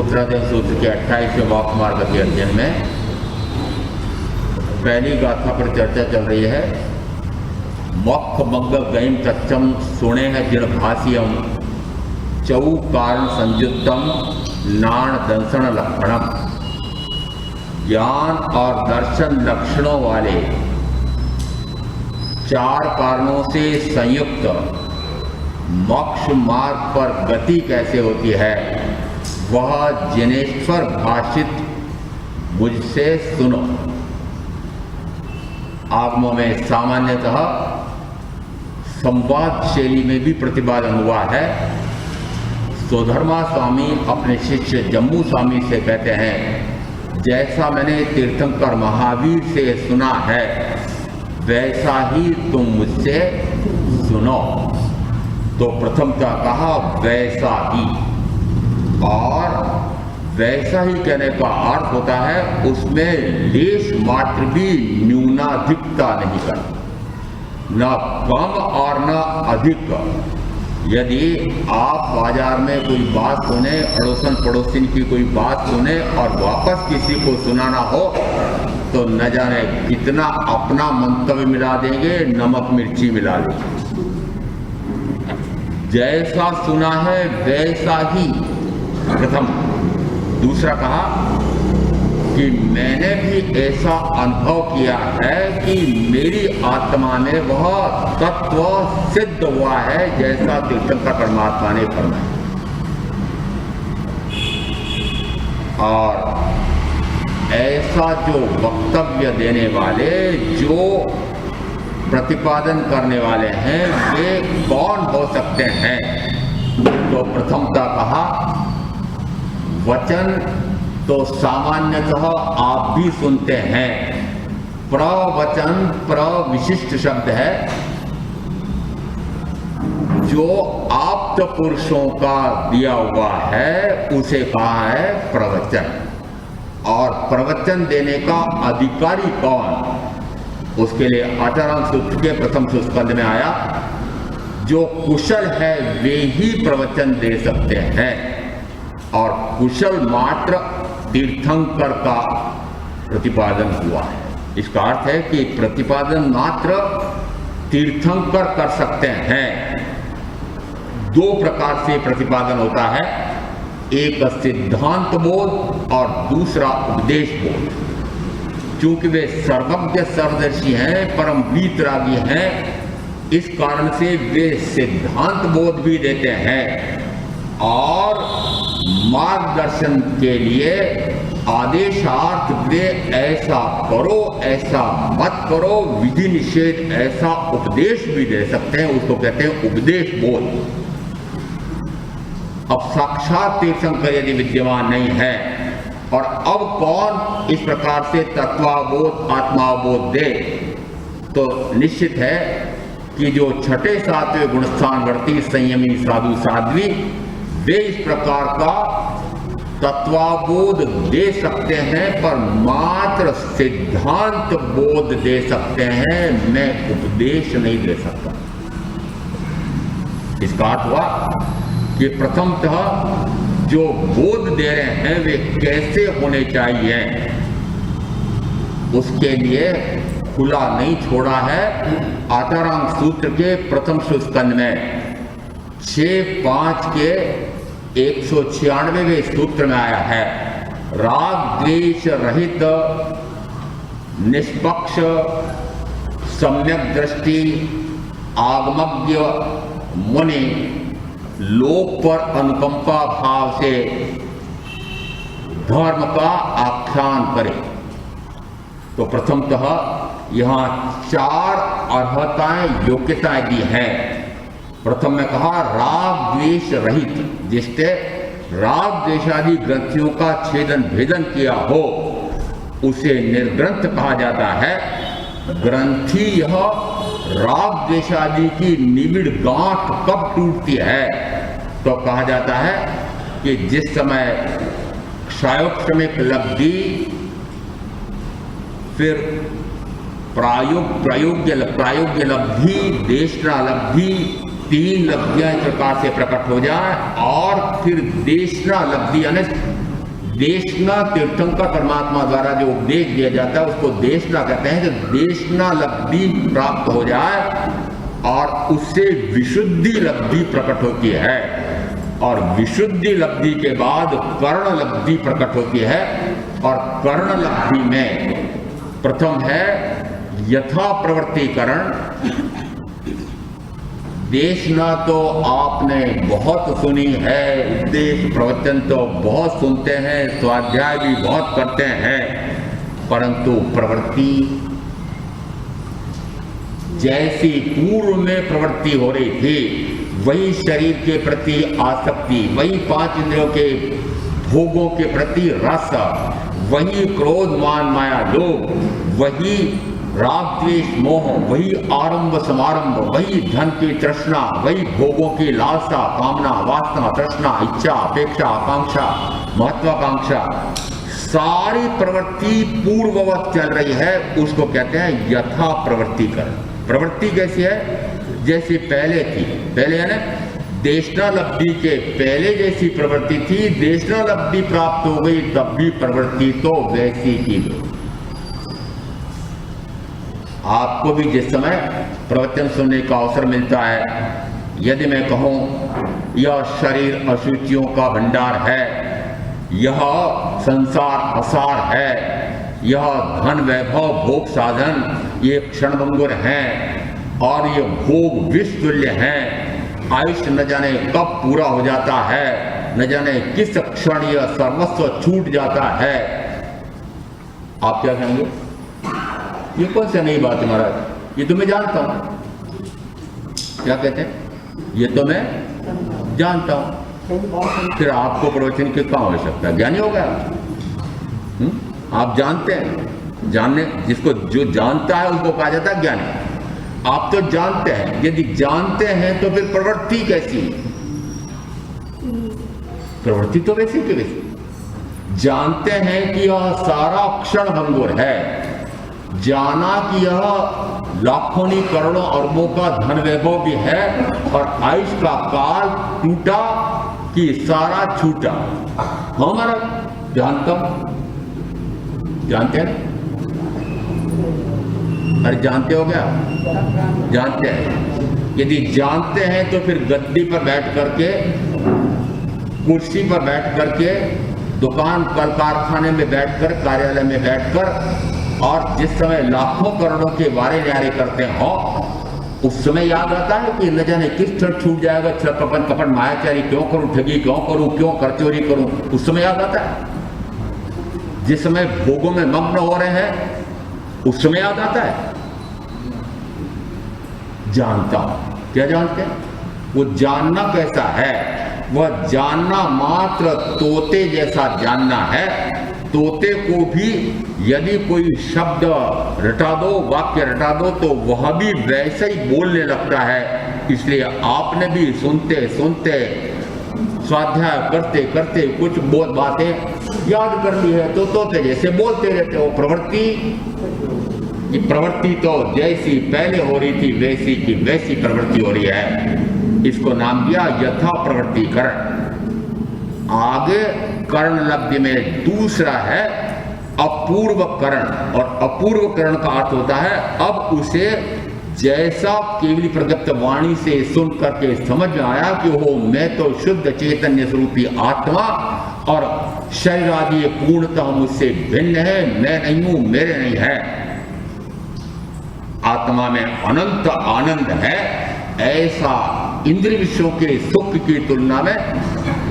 उत्तराधीन सूत्र के 28वें वाक्य मार्ग के अध्ययन में पहली गाथा पर चर्चा चल रही है। मक्ख मग्ग गैम तच्चम सुने है जिण भाष्यम चौ कारण संयुक्तम नाण दंसन लक्षणम। ज्ञान और दर्शन लक्षणों वाले चार कारणों से संयुक्त मोक्ष मार्ग पर गति कैसे होती है, वह जिनेश्वर भाषित मुझसे सुनो। आगमों में सामान्यतः संवाद शैली में भी प्रतिपादन हुआ है। स्वधर्मा स्वामी अपने शिष्य जम्मू स्वामी से कहते हैं, जैसा मैंने तीर्थंकर महावीर से सुना है वैसा ही तुम मुझसे सुनो। तो प्रथमतः कहा वैसा ही, और वैसा ही कहने का अर्थ होता है उसमें लेश मात्र भी न्यूनाधिकता नहीं करना, न कम और न अधिक। यदि आप बाजार में कोई बात सुने, अड़ोसन पड़ोसिन की कोई बात सुने और वापस किसी को सुनाना हो तो न जाने कितना अपना मंतव्य मिला देंगे, नमक मिर्ची मिला देंगे। जैसा सुना है वैसा ही प्रथम। दूसरा कहा कि मैंने भी ऐसा अनुभव किया है कि मेरी आत्मा में वह तत्व सिद्ध हुआ है जैसा तीर्थंकर परमात्मा ने फरमाया। और ऐसा जो वक्तव्य देने वाले, जो प्रतिपादन करने वाले हैं, वे कौन हो सकते हैं? तो प्रथमतः कहा वचन तो सामान्यतः आप भी सुनते हैं। प्रवचन प्रविशिष्ट शब्द है जो आप्त पुरुषों का दिया हुआ है, उसे कहा है प्रवचन। और प्रवचन देने का अधिकारी कौन? उसके लिए आचारांग सूत्र के प्रथम स्कंद में आया, जो कुशल है वे ही प्रवचन दे सकते हैं। और कुशल मात्र तीर्थंकर का प्रतिपादन हुआ है। इसका अर्थ है कि प्रतिपादन मात्र तीर्थंकर कर सकते हैं। दो प्रकार से प्रतिपादन होता है, एक सिद्धांत बोध और दूसरा उपदेश बोध। क्योंकि वे सर्वज्ञ सर्वदर्शी हैं, परम वीतरागी हैं, इस कारण से वे सिद्धांत बोध भी देते हैं और मार्गदर्शन के लिए आदेशार्थ वे ऐसा करो ऐसा मत करो, विधि निषेध ऐसा उपदेश भी दे सकते हैं। उसको कहते हैं उपदेश बोध। अब साक्षात तीर्थंकर यदि विद्यमान नहीं है और अब कौन इस प्रकार से तत्वाबोध आत्माबोध दे, तो निश्चित है कि जो छठे सातवें गुणस्थानवर्ती संयमी साधु साध्वी, वे इस प्रकार का तत्वाबोध दे सकते हैं, पर मात्र सिद्धांत बोध दे सकते हैं, मैं उपदेश नहीं दे सकता। इसका अर्थ हुआ कि प्रथमतः जो बोध दे रहे हैं वे कैसे होने चाहिए, उसके लिए खुला नहीं छोड़ा है। आचारांग सूत्र के प्रथम स्कंद में 6.5 के 196वें सूत्र में आया है, राग द्वेष रहित निष्पक्ष सम्यक दृष्टि आगमज्ञ मुनि लोक पर अनुकंपा भाव से धर्म का आख्यान करे। तो प्रथमतः यहाँ 4 अर्हताएं योग्यताएं दी हैं। प्रथम में कहा राग द्वेष रहित, जिससे राग द्वेषादि ग्रंथियों का छेदन भेदन किया हो उसे निर्ग्रंथ कहा जाता है। ग्रंथि यह राग द्वेषादि की निबिड़ गांठ कब टूटती है, तो कहा जाता है कि जिस समय क्षयोक्षमिक लब्धि, फिर प्रायोग्य लब्धि, देशना लब्धि, 3 लब्धियां इस प्रकार से प्रकट हो जाए और फिर देशना लब्धि यानी देशना तीर्थंकर परमात्मा द्वारा जो उपदेश दिया जाता है उसको देशना कहते हैं। जो देशना लब्धि प्राप्त हो जाए और उससे विशुद्धि लब्धि प्रकट होती है, और विशुद्धि लब्धि के बाद कर्ण लब्धि प्रकट होती है। और कर्ण लब्धि में प्रथम है यथा प्रवृत्तिकरण। देशना तो आपने बहुत सुनी है, उपदेश प्रवचन तो बहुत सुनते हैं, स्वाध्याय भी बहुत करते हैं, परंतु प्रवृत्ति जैसी पूर्व में प्रवृत्ति हो रही थी, वही शरीर के प्रति आसक्ति, वही 5 इंद्रियों के भोगों के प्रति रस, वही क्रोध मान माया लोभ, वही राग द्वेष मोह, वही आरंभ समारंभ, वही धन की तृष्णा, वही भोगों की लालसा कामना वासना तृष्णा इच्छा अपेक्षा आकांक्षा महत्वाकांक्षा, सारी प्रवृत्ति पूर्ववत चल रही है, उसको कहते हैं यथा प्रवृत्तिकरण। प्रवृत्ति कैसी है? जैसी पहले थी, पहले है ना, देशना लब्धि के पहले जैसी प्रवृत्ति थी, देशना लब्धि प्राप्त हो गई तब भी प्रवृत्ति तो वैसी की गई। आपको भी जिस समय प्रवचन सुनने का अवसर मिलता है, यदि मैं कहूं यह शरीर अशुचियों का भंडार है, यह संसार असार है, यह धन वैभव भोग साधन ये क्षणभंगुर हैं और ये भोग विषतुल्य हैं, आयुष्य न जाने कब पूरा हो जाता है, न जाने किस क्षण यह सर्वस्व छूट जाता है, आप क्या कहेंगे? ये कौन सा नई बात है महाराज? ये तो मैं जानता हूं। क्या कहते हैं? ये तो मैं जानता हूं। फिर आपको प्रवचन की कहाँ आवश्यकता है? ज्ञानी हो गया आप जानते हैं। जानने जिसको जो जानता है उसको कहा जाता है ज्ञानी। आप तो जानते हैं, यदि जानते हैं तो फिर प्रवृत्ति कैसी? प्रवृत्ति तो वैसी की वैसी। जानते हैं कि यह सारा क्षणभंगुर है, जाना कि यह लाखों करोड़ों अरबों का धन वैभव भी है, और आयुष का काल टूटा कि सारा छूटा। हमारा जानता हूं, जानते हैं? अरे जानते हो क्या? जानते हैं। यदि जानते हैं तो फिर गद्दी पर बैठ करके, कुर्सी पर बैठ करके, दुकान कल कारखाने में बैठकर, कार्यालय में बैठकर, और जिस समय लाखों करोड़ों के वारे न्यारे करते हो, उस समय याद आता है कि न जाने किस क्षण छूट जाएगा, छल कपट कपट मायाचारी क्यों करूं, ठगी क्यों करूं, क्यों कर चोरी करूं, उस समय याद आता है। जिस समय भोगों में मग्न हो रहे हैं उस समय याद आता है। जानता हूं, क्या जानते हैं? वो जानना कैसा है? वह जानना मात्र तोते जैसा जानना है। तोते को भी यदि कोई शब्द रटा दो, वाक्य रटा दो, तो वह भी वैसे ही बोलने लगता है। इसलिए आपने भी सुनते सुनते, स्वाध्याय करते करते कुछ बातें याद कर ली है, तो तोते जैसे बोलते रहते हो। प्रवृत्ति तो जैसी पहले हो रही थी वैसी की वैसी प्रवृत्ति हो रही है। इसको नाम दिया यथा प्रवृत्तिकरण। आगे कर्ण लब्धि में दूसरा है अपूर्व करण, और अपूर्व करण का अर्थ होता है अब उसे जैसा केवली प्रगत वाणी से सुन करके समझ में आया कि हो मैं तो शुद्ध चैतन्य स्वरूपी आत्मा, और शरीर आदि पूर्णतः मुझसे भिन्न है, मैं नहीं हूं, मेरे नहीं है। आत्मा में अनंत आनंद है। ऐसा इंद्रिय विषयों के सुख की तुलना में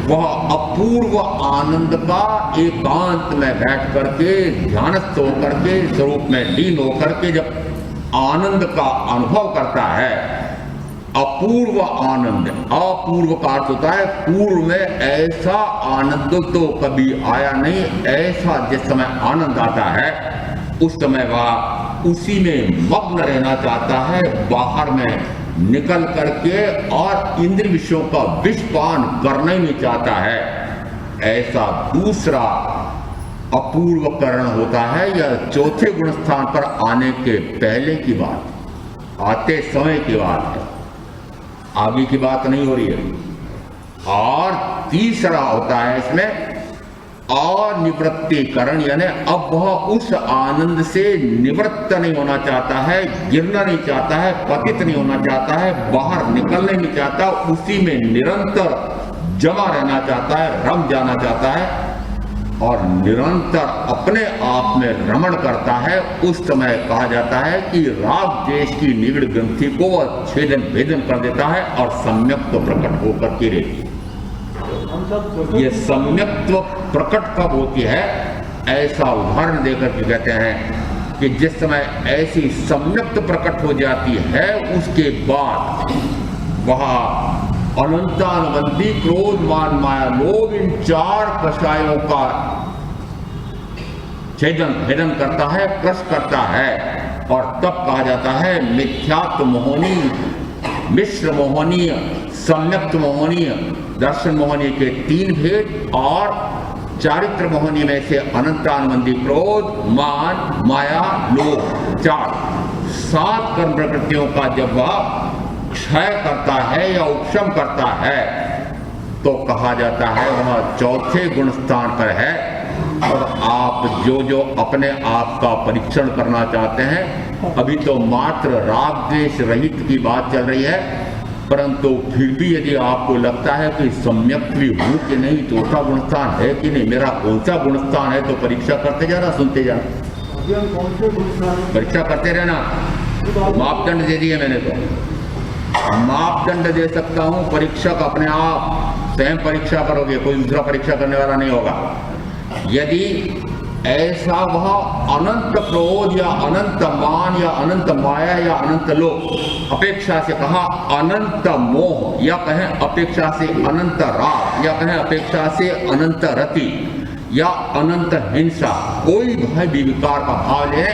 वह अपूर्व आनंद का एकांत में बैठ करके, ध्यानस्थ होकर के, स्वरूप में लीन होकर के जब आनंद का अनुभव करता है, अपूर्व आनंद। अपूर्व का अर्थ होता है पूर्व में ऐसा आनंद तो कभी आया नहीं। ऐसा जिस समय आनंद आता है उस समय वह उसी में मग्न रहना चाहता है, बाहर में निकल करके और इंद्रिय विषयों का विषपान करना ही नहीं चाहता है। ऐसा दूसरा अपूर्व करण होता है। यह चौथे गुण स्थान पर आने के पहले की बात, आते समय की बात है, आगे की बात नहीं हो रही है। और तीसरा होता है इसमें अनिवृत्तिकरण, यानी अब वह उस आनंद से निवृत्त नहीं होना चाहता है, गिरना नहीं चाहता है, पतित नहीं होना चाहता है, बाहर निकलने नहीं चाहता, उसी में निरंतर जमा रहना चाहता है, रम जाना चाहता है और निरंतर अपने आप में रमण करता है। उस समय कहा जाता है कि राग द्वेष की निगड़ ग्रंथि को वह छेदन भेदन कर देता है और सम्यक्त्व प्रकट होकर के रहती है। ये सम्यक्त्व प्रकट कब होती है, ऐसा उदाहरण देकर के कहते हैं कि जिस समय ऐसी सम्यक्त्व प्रकट हो जाती है उसके बाद वह अनंतानवंती क्रोध मान माया लोभ इन चार कषायों का छेदन भेदन करता है, क्रश करता है और तब कहा जाता है मिथ्यात्व मोहनी, मिश्र मोहनी, सम्यक्त मोहनी, दर्शन मोहनी के 3 भेद और चारित्र मोहनी में से अनंतानवंती क्रोध मान माया लोभ 7 कर्म प्रकृतियों का जब वह क्षय करता है या उपशम करता है तो कहा जाता है वह चौथे गुण स्थान पर है। और आप जो अपने आप का परीक्षण करना चाहते हैं, अभी तो मात्र राग द्वेष रहित की बात चल रही है, परंतु फिर भी यदि आपको लगता है कि सम्यक भी हूं कि नहीं, चौथा गुण स्थान है कि नहीं, मेरा कौन सा गुण स्थान है, तो परीक्षा करते जाना, सुनते जाना, परीक्षा करते रहना। मापदंड दे दिए मैंने, तो मापदंड दे सकता हूं, परीक्षक अपने आप स्वयं परीक्षा करोगे, कोई दूसरा परीक्षा करने वाला नहीं होगा। यदि ऐसा वह अनंत क्रोध या अनंत मान या अनंत माया या अनंत लोभ, अपेक्षा से कहा अनंत मोह, या कहें अपेक्षा से अनंत राग, या कहें अपेक्षा से अनंत रति या अनंत हिंसा, कोई भय विकार का भाव ले,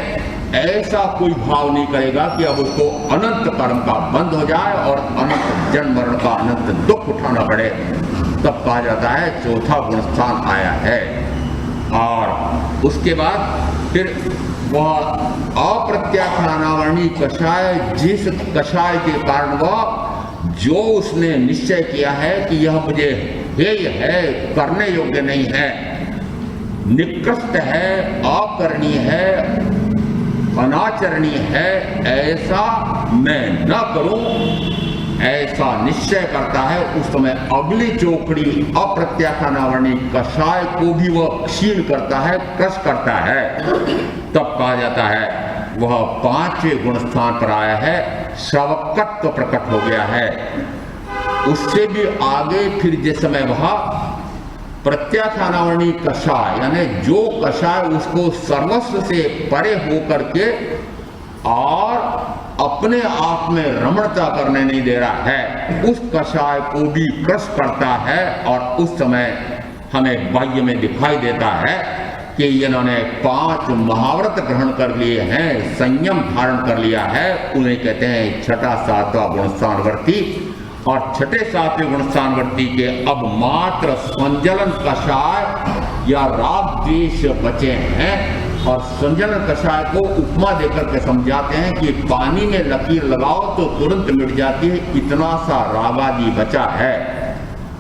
ऐसा कोई भाव नहीं करेगा कि अब उसको अनंत कर्म का बंद हो जाए और अनंत जन्म मरण का अनंत दुख उठाना पड़े, तब कहा जाता है चौथा गुण स्थान आया है। और उसके बाद फिर वह अप्रत्याख्यानावर्णी कषाय, जिस कषाय के कारण वह जो उसने निश्चय किया है कि यह मुझे हेय है, करने योग्य नहीं है, निकृष्ट है, अकरणीय है, अनाचरणीय है, ऐसा मैं न करूं, ऐसा निश्चय करता है, उस समय अगली चौकड़ी अप्रत्याख्यानावर्णी कषाय को भी वह क्षीण करता है, क्रश करता है। तब कहा जाता है वह 5वें गुण स्थान पर आया है, श्रवकत्व प्रकट हो गया है। उससे भी आगे फिर जिस समय वह प्रत्याख्यानावर्णी कषाय, यानी जो कषाय उसको सर्वस्व से परे होकर के और अपने आप में रमणता करने नहीं दे रहा है, उस कषाय को भी क्रश करता है। और उस समय हमें बाह्य में दिखाई देता है कि इन्होंने 5 महाव्रत ग्रहण कर लिए हैं, संयम धारण कर लिया है, उन्हें कहते हैं छठा 7वां गुणस्थानवर्ती। और छठे 7वें गुणस्थानवर्ती के अब मात्र संजलन कषाय या राग द्वेष बचे हैं। और संजलन कषाय को उपमा देकर के समझाते हैं कि पानी में लकीर लगाओ तो तुरंत मिट जाती है, इतना सा राग आदि बचा है,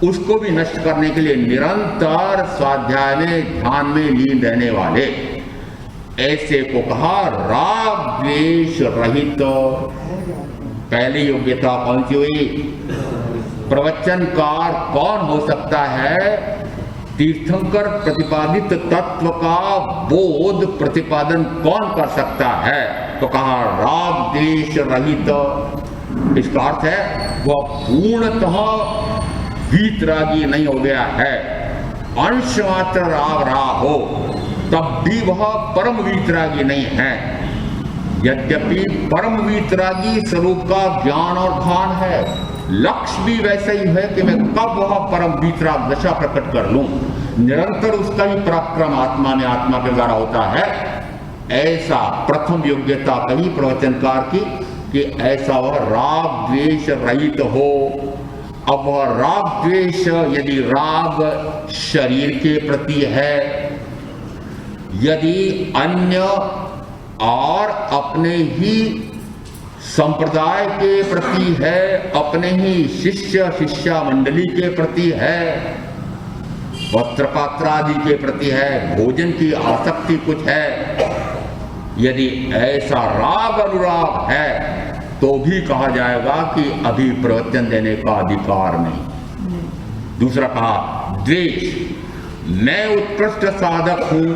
उसको भी नष्ट करने के लिए निरंतर स्वाध्याय में ध्यान में लीन रहने वाले, ऐसे को कहा राग द्वेष रहित। पहली योग्यता कौन सी हुई? प्रवचनकार कौन हो सकता है? तीर्थंकर प्रतिपादित तत्व का बोध प्रतिपादन कौन कर सकता है? तो कहा राग द्वेष रहित। इसका अर्थ है वह पूर्णतः वीतरागी नहीं हो गया है, अंश मात्र राग रहा हो तब भी वह परम वीतरागी नहीं है। यद्यपि परम वीतरागी स्वरूप का ज्ञान और भान है, लक्ष्य भी वैसे ही है कि मैं कब वह परम वीतराग दशा प्रकट कर लूं, निरंतर उसका ही पराक्रम आत्मा में आत्मा के द्वारा होता है। ऐसा प्रथम योग्यता कही प्रवचनकार की कि ऐसा वह राग द्वेष रहित हो। अब वह राग द्वेष, यदि राग शरीर के प्रति है, यदि अन्य और अपने ही संप्रदाय के प्रति है, अपने ही शिष्य शिष्या मंडली के प्रति है, वस्त्र पात्र आदि के प्रति है, भोजन की आसक्ति कुछ है, यदि ऐसा राग अनुराग है तो भी कहा जाएगा कि अभी प्रवचन देने का अधिकार नहीं। दूसरा कहा द्वेष, मैं उत्कृष्ट साधक हूं,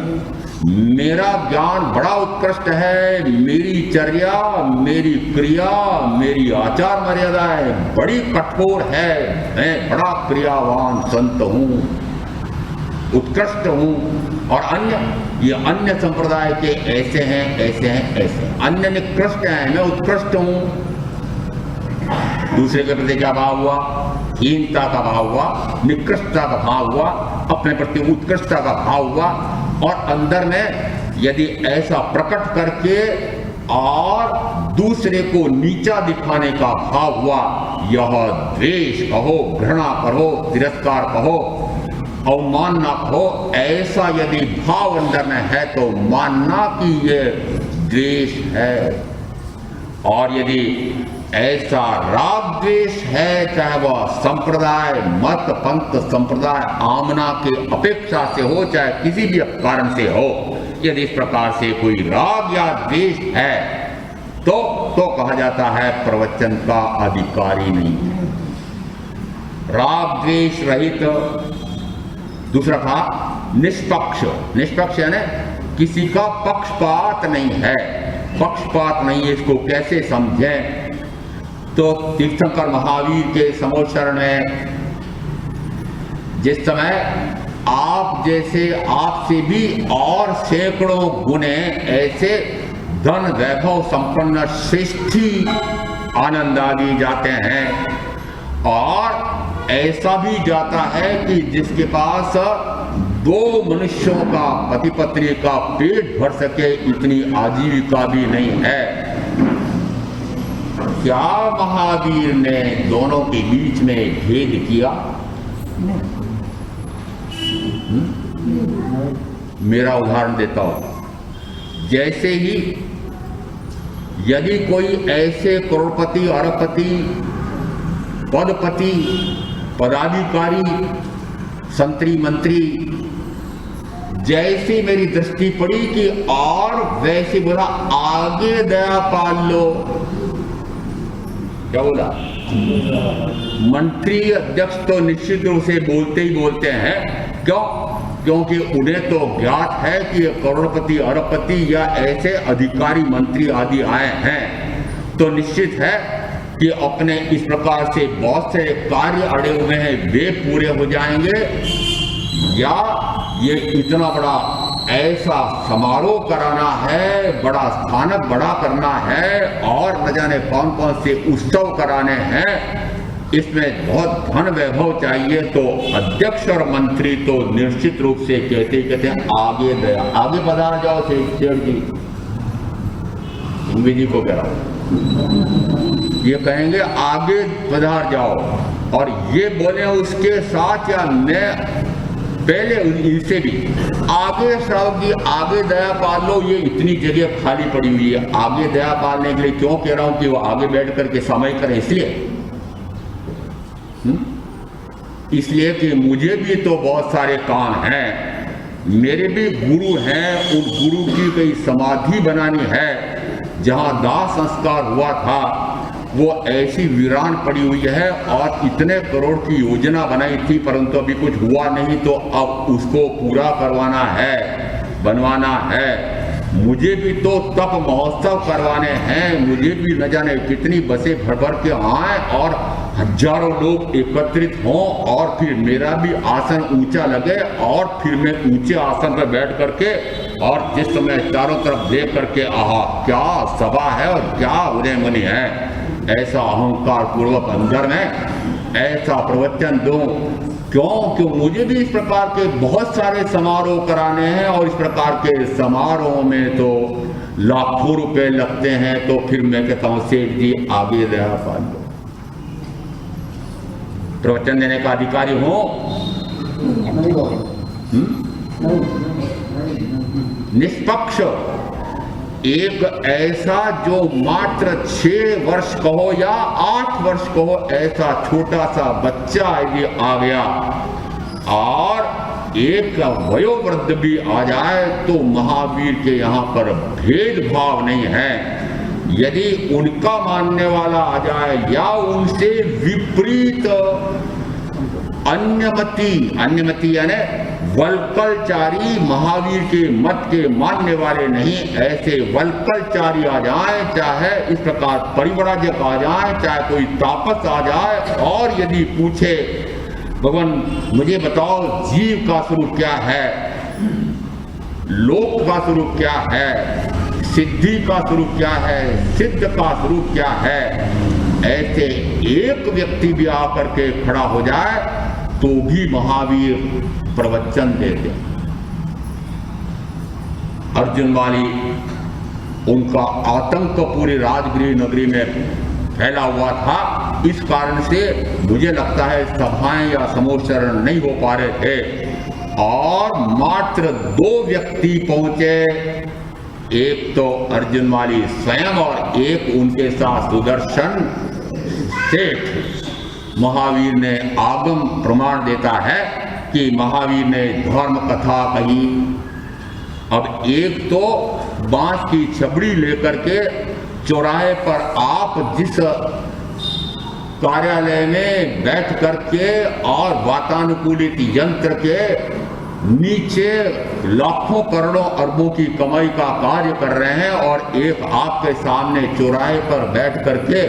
मेरा ज्ञान बड़ा उत्कृष्ट है, मेरी चर्या, मेरी क्रिया, मेरी आचार मर्यादाएं बड़ी कठोर है, मैं बड़ा क्रियावान संत हूं, उत्कृष्ट हूं। और अन्य, ये अन्य संप्रदाय के ऐसे हैं, ऐसे हैं, ऐसे हैं। अन्य निकृष्ट हैं, मैं उत्कृष्ट हूं। दूसरे के प्रति क्या भाव हुआ? हीनता का भाव हुआ, निकृष्टता का भाव हुआ, अपने प्रति उत्कृष्टता का भाव हुआ। और अंदर में यदि ऐसा प्रकट करके और दूसरे को नीचा दिखाने का भाव हुआ, यह द्वेष कहो, घृणा कहो, तिरस्कार कहो, अवमानना कहो, ऐसा यदि भाव अंदर में है तो मानना कि ये द्वेष है। और यदि ऐसा राग द्वेष है, चाहे वह संप्रदाय, मत, पंथ, संप्रदाय, आमना के अपेक्षा से हो, चाहे किसी भी कारण से हो, यदि इस प्रकार से कोई राग या द्वेष है तो कहा जाता है प्रवचन का अधिकारी नहीं है। राग द्वेष रहित। दूसरा था निष्पक्ष। निष्पक्ष यानी किसी का पक्षपात नहीं है, पक्षपात नहीं है। इसको कैसे समझें? तो तीर्थंकर महावीर के समोच्चरण में जिस समय आप जैसे, आपसे भी और सैकड़ों गुने ऐसे धन वैभव संपन्न श्रेष्ठी आनंद आदि जाते हैं, और ऐसा भी जाता है कि जिसके पास दो मनुष्यों का, पति पत्नी का पेट भर सके इतनी आजीविका भी नहीं है। क्या महावीर ने दोनों के बीच में भेद किया? मेरा उदाहरण देता हूं। जैसे ही यदि कोई ऐसे करोड़पति, अरबपति, पदपति, पदाधिकारी, संतरी, मंत्री, जैसी मेरी दृष्टि पड़ी कि और वैसे बोला आगे दया पाल लो। क्या बोला? मंत्री अध्यक्ष तो निश्चित रूप से बोलते ही बोलते हैं। क्यों? क्योंकि उन्हें तो ज्ञात है कि करोड़पति, अरबपति या ऐसे अधिकारी, मंत्री आदि आए हैं, तो निश्चित है कि अपने इस प्रकार से बहुत से कार्य अड़े हुए हैं, वे पूरे हो जाएंगे। या ये इतना बड़ा ऐसा समारोह कराना है, बड़ा स्थानक बड़ा करना है, और न जाने कौन कौन से उत्सव कराने हैं, इसमें बहुत धन वैभव चाहिए। तो अध्यक्ष और मंत्री तो निश्चित रूप से कहते हैं आगे गया, आगे पधार जाओ सेठ जी, जी को कह रहा हूं, ये कहेंगे आगे पधार जाओ। और ये बोले उसके साथ, या मैं पहले इनसे भी आगे श्रावक जी, आगे दया पाल लो, ये इतनी जगह खाली पड़ी हुई है, आगे दया पालने के लिए क्यों कह रहा हूं कि वो आगे बैठ करके समय करें, इसलिए कि मुझे भी तो बहुत सारे काम हैं, मेरे भी गुरु हैं, उन गुरु की कोई समाधि बनानी है। जहां दाह संस्कार हुआ था वो ऐसी वीरान पड़ी हुई है, और इतने करोड़ की योजना बनाई थी परंतु अभी कुछ हुआ नहीं, तो अब उसको पूरा करवाना है, बनवाना है। मुझे भी तो तप महोत्सव करवाने हैं, मुझे भी न जाने कितनी बसें भर भर के आए और हजारों लोग एकत्रित हों, और फिर मेरा भी आसन ऊंचा लगे, और फिर मैं ऊंचे आसन पर बैठ करके, और जिस समय चारों तरफ देख करके आहा क्या सभा है और क्या उदय मुनि है, ऐसा अहंकार पूर्वक अंदर में ऐसा प्रवचन दूं। क्यों मुझे भी इस प्रकार के बहुत सारे समारोह कराने हैं, और इस प्रकार के समारोह में तो लाखों रुपए लगते हैं। तो फिर मैं कहता हूं सेठ जी आगे दया पाल लो, प्रवचन देने का अधिकारी हो। निष्पक्ष, एक ऐसा जो मात्र 6 वर्ष कहो या 8 वर्ष कहो, ऐसा छोटा सा बच्चा यदि आ गया और एक वयोवृद्ध भी आ जाए तो महावीर के यहाँ पर भेदभाव नहीं है। यदि उनका मानने वाला आ जाए या उनसे विपरीत अन्यमती यानी वल्कलचारी, महावीर के मत के मानने वाले नहीं, ऐसे वल्कलचारी आ जाए, चाहे इस प्रकार परिव्राजक आ जाए, चाहे कोई तापस आ जाए, और यदि पूछे भगवान मुझे बताओ जीव का स्वरूप क्या है, लोक का स्वरूप क्या है, सिद्धि का स्वरूप क्या है, सिद्ध का स्वरूप क्या है, ऐसे एक व्यक्ति भी आकर के खड़ा हो जाए तो भी महावीर प्रवचन देते। अर्जुन वाली उनका आतंक पूरे राजगृह नगरी में फैला हुआ था। इस कारण से मुझे लगता है सभाएं या समोचरण नहीं हो पा रहे थे और मात्र 2 व्यक्ति पहुंचे, एक तो अर्जुन वाली स्वयं और एक उनके साथ सुदर्शन सेठ। महावीर ने आगम प्रमाण देता है कि महावीर ने धर्म कथा कही। अब एक तो बांस की छबड़ी लेकर के चौराहे पर आप जिस कार्यालय में बैठ करके और वातानुकूलित यंत्र के नीचे लाखों करोड़ों अरबों की कमाई का कार्य कर रहे हैं, और एक आपके सामने चौराहे पर बैठ करके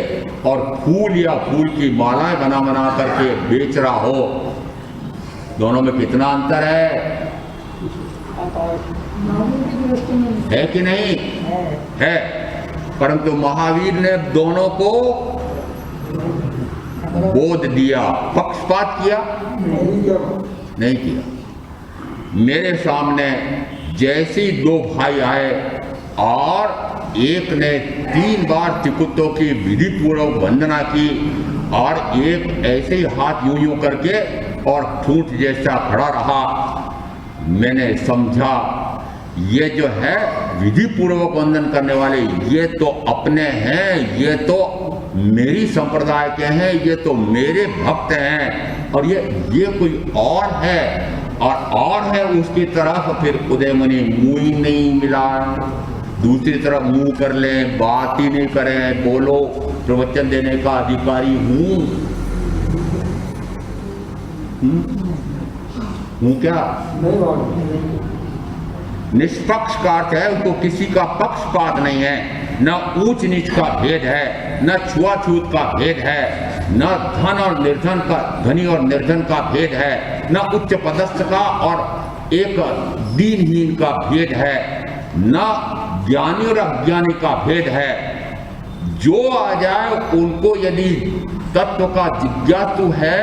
और फूल या फूल की मालाएं बना बना करके बेच रहा हो, दोनों में कितना अंतर है कि नहीं है? परंतु महावीर ने दोनों को बोध दिया। पक्षपात किया नहीं किया। मेरे सामने जैसे 2 भाई आए और एक ने 3 बार चिकुत्तों की विधि पूर्वक वंदना की और एक ऐसे ही हाथ यूं यूं करके और ठूंठ जैसा खड़ा रहा। मैंने समझा ये जो है विधि पूर्वक वंदन करने वाले ये तो अपने हैं, ये तो मेरी संप्रदाय के हैं, ये तो मेरे भक्त हैं, और ये कोई और है और है उसकी तरफ फिर उदय मुनि मुंह ही नहीं मिला, दूसरी तरफ मुंह कर लें, बात ही नहीं करें, बोलो प्रवचन देने का अधिकारी हूं क्या? निष्पक्ष का अर्थ है उनको किसी का पक्षपात नहीं है, न ऊंच नीच का भेद है, न छुआछूत का भेद है, न धन और निर्धन का, धनी और निर्धन का भेद है, न उच्च पदस्थ का और एक दीनहीन का भेद है, न ज्ञानी और अज्ञानी का भेद है। जो आ जाए उनको यदि तत्व का जिज्ञासु है,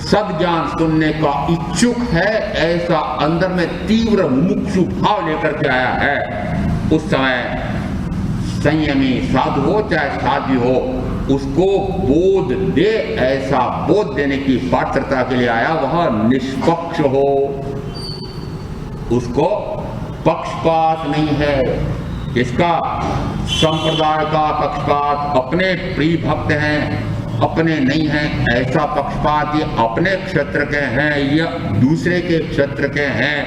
सद्ज्ञान सुनने का इच्छुक है, ऐसा अंदर में तीव्र मुमुक्षु भाव लेकर के आया है, उस समय संयमी साधु हो चाहे साध्वी हो, उसको बोध दे, ऐसा बोध देने की पात्रता के लिए आया, वह निष्पक्ष हो, उसको पक्षपात नहीं है। इसका संप्रदाय का पक्षपात, अपने प्रिय भक्त हैं अपने नहीं हैं ऐसा पक्षपात, ये अपने क्षेत्र के हैं या दूसरे के क्षेत्र के हैं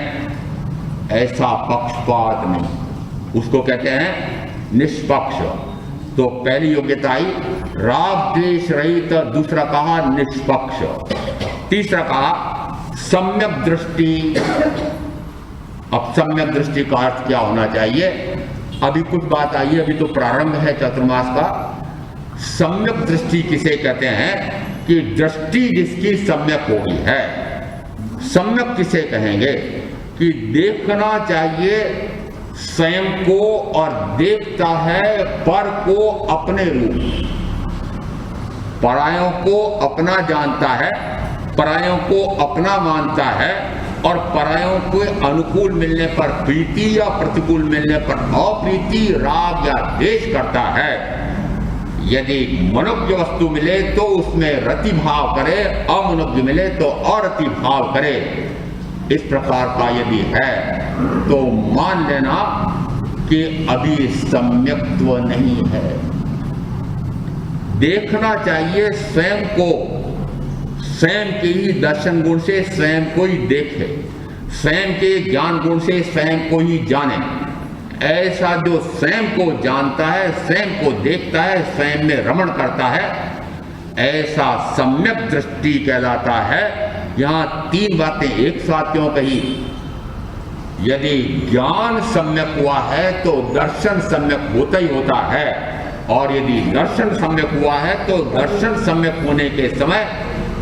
ऐसा पक्षपात नहीं, उसको कहते हैं निष्पक्ष। तो पहली योग्यता आई राग द्वेष रहित, दूसरा कहा निष्पक्ष, तीसरा कहा सम्यक दृष्टि। अब सम्यक दृष्टि का अर्थ क्या होना चाहिए? अभी कुछ बात आई है, अभी तो प्रारंभ है चतुर्मास का। सम्यक दृष्टि किसे कहते हैं कि दृष्टि जिसकी सम्यक हो गई है। सम्यक किसे कहेंगे कि देखना चाहिए स्वयं को और देखता है पर को अपने रूप, परायों को अपना जानता है, परायों को अपना मानता है और परायों को अनुकूल मिलने पर प्रीति या प्रतिकूल मिलने पर अप्रीति, राग या द्वेष करता है। यदि मनोज्ञ वस्तु मिले तो उसमें रति भाव करे, अमनोज्ञ मिले तो अरति भाव करे। इस प्रकार का यदि है तो मान लेना कि अभी सम्यक्त्व नहीं है। देखना चाहिए स्वयं को, स्वयं के ही दर्शन गुण से स्वयं को ही देखे। स्वयं के ज्ञान गुण से स्वयं को ही जाने। ऐसा जो स्वयं को जानता है, स्वयं को देखता है, स्वयं में रमण करता है, ऐसा सम्यक दृष्टि कहलाता है। यहाँ तीन बातें एक साथ क्यों कही? यदि ज्ञान सम्यक हुआ है तो दर्शन सम्यक होता ही होता है, और यदि दर्शन सम्यक हुआ है तो दर्शन सम्यक होने के समय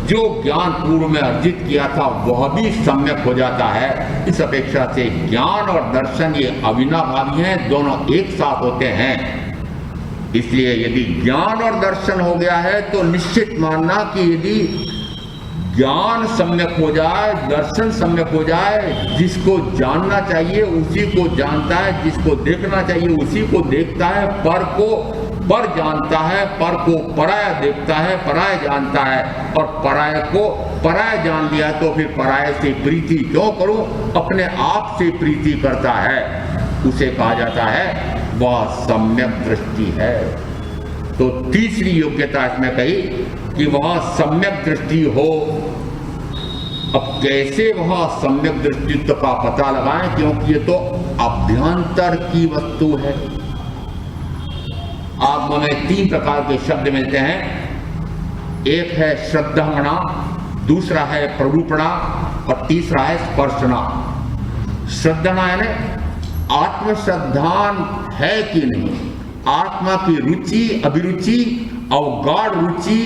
जो ज्ञान पूर्व में अर्जित किया था वह भी सम्यक हो जाता है। इस अपेक्षा से ज्ञान और दर्शन ये अविनाभावी हैं, दोनों एक साथ होते हैं। इसलिए यदि ज्ञान और दर्शन हो गया है तो निश्चित मानना कि यदि ज्ञान सम्यक हो जाए, दर्शन सम्यक हो जाए, जिसको जानना चाहिए उसी को जानता है, जिसको देखना चाहिए उसी को देखता है, पर को पर जानता है, पर को पराया देखता है, पराया जानता है, और पराय को पराया जान लिया तो फिर पराय से प्रीति क्यों करूं, अपने आप से प्रीति करता है, उसे कहा जाता है वह सम्यक दृष्टि है। तो तीसरी योग्यता इसमें कही कि वह सम्यक दृष्टि हो। अब कैसे वह सम्यक दृष्टित्व का पता लगाएं, क्योंकि ये तो अभ्यंतर की वस्तु है। आप हमें तीन प्रकार के शब्द मिलते हैं, एक है श्रद्धामणा, दूसरा है प्ररूपणा और तीसरा है स्पर्शना। श्रद्धाना यानी आत्मश्रद्धान है कि नहीं, आत्मा की रुचि, अभिरुचि, अवगाढ़ रुचि,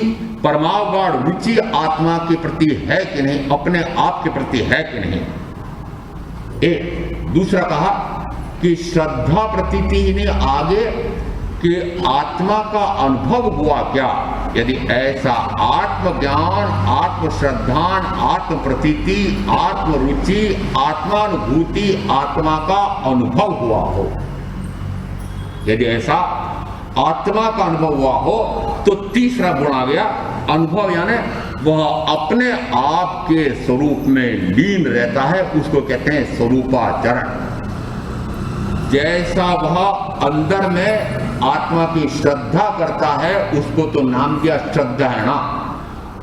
परमावगाढ़ रुचि आत्मा के प्रति है कि नहीं, अपने आप के प्रति है कि नहीं। एक दूसरा कहा कि श्रद्धा प्रतीति ही नहीं, आगे कि आत्मा का अनुभव हुआ क्या। यदि ऐसा आत्मज्ञान, आत्मश्रद्धान, आत्म प्रतीति, आत्मरुचि, आत्मानुभूति, आत्मा का अनुभव हुआ हो, यदि ऐसा आत्मा का अनुभव हुआ हो तो तीसरा गुण आ गया अनुभव, यानी वह अपने आप के स्वरूप में लीन रहता है, उसको कहते हैं स्वरूपाचरण। जैसा वह अंदर में आत्मा की श्रद्धा करता है उसको तो नाम दिया श्रद्धाहणा,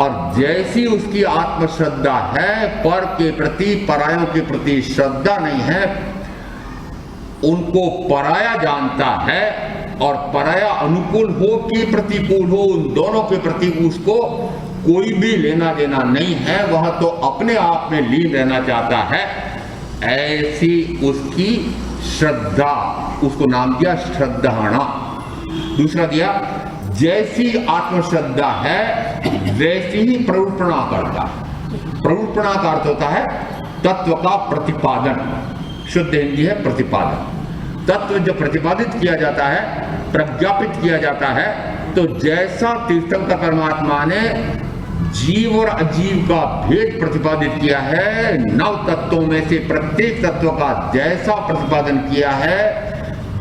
और जैसी उसकी आत्मश्रद्धा है, पर के प्रति, परायों के प्रति श्रद्धा नहीं है, उनको पराया जानता है, और पराया अनुकूल हो कि प्रतिकूल हो, उन दोनों के प्रति उसको कोई भी लेना देना नहीं है, वह तो अपने आप में लीन रहना चाहता है। ऐसी उसकी श्रद्धा, उसको नाम दिया श्रद्धाहणा। दूसरा दिया जैसी आत्मश्रद्धा है वैसी ही प्ररूपणा करता है। प्ररूपणा का अर्थ होता है तत्व का प्रतिपादन, शुद्ध हिंदी है प्रतिपादन। तत्व जो प्रतिपादित किया जाता है, प्रज्ञापित किया जाता है, तो जैसा तीर्थंकर परमात्मा ने जीव और अजीव का भेद प्रतिपादित किया है, नव तत्वों में से प्रत्येक तत्व का जैसा प्रतिपादन किया है,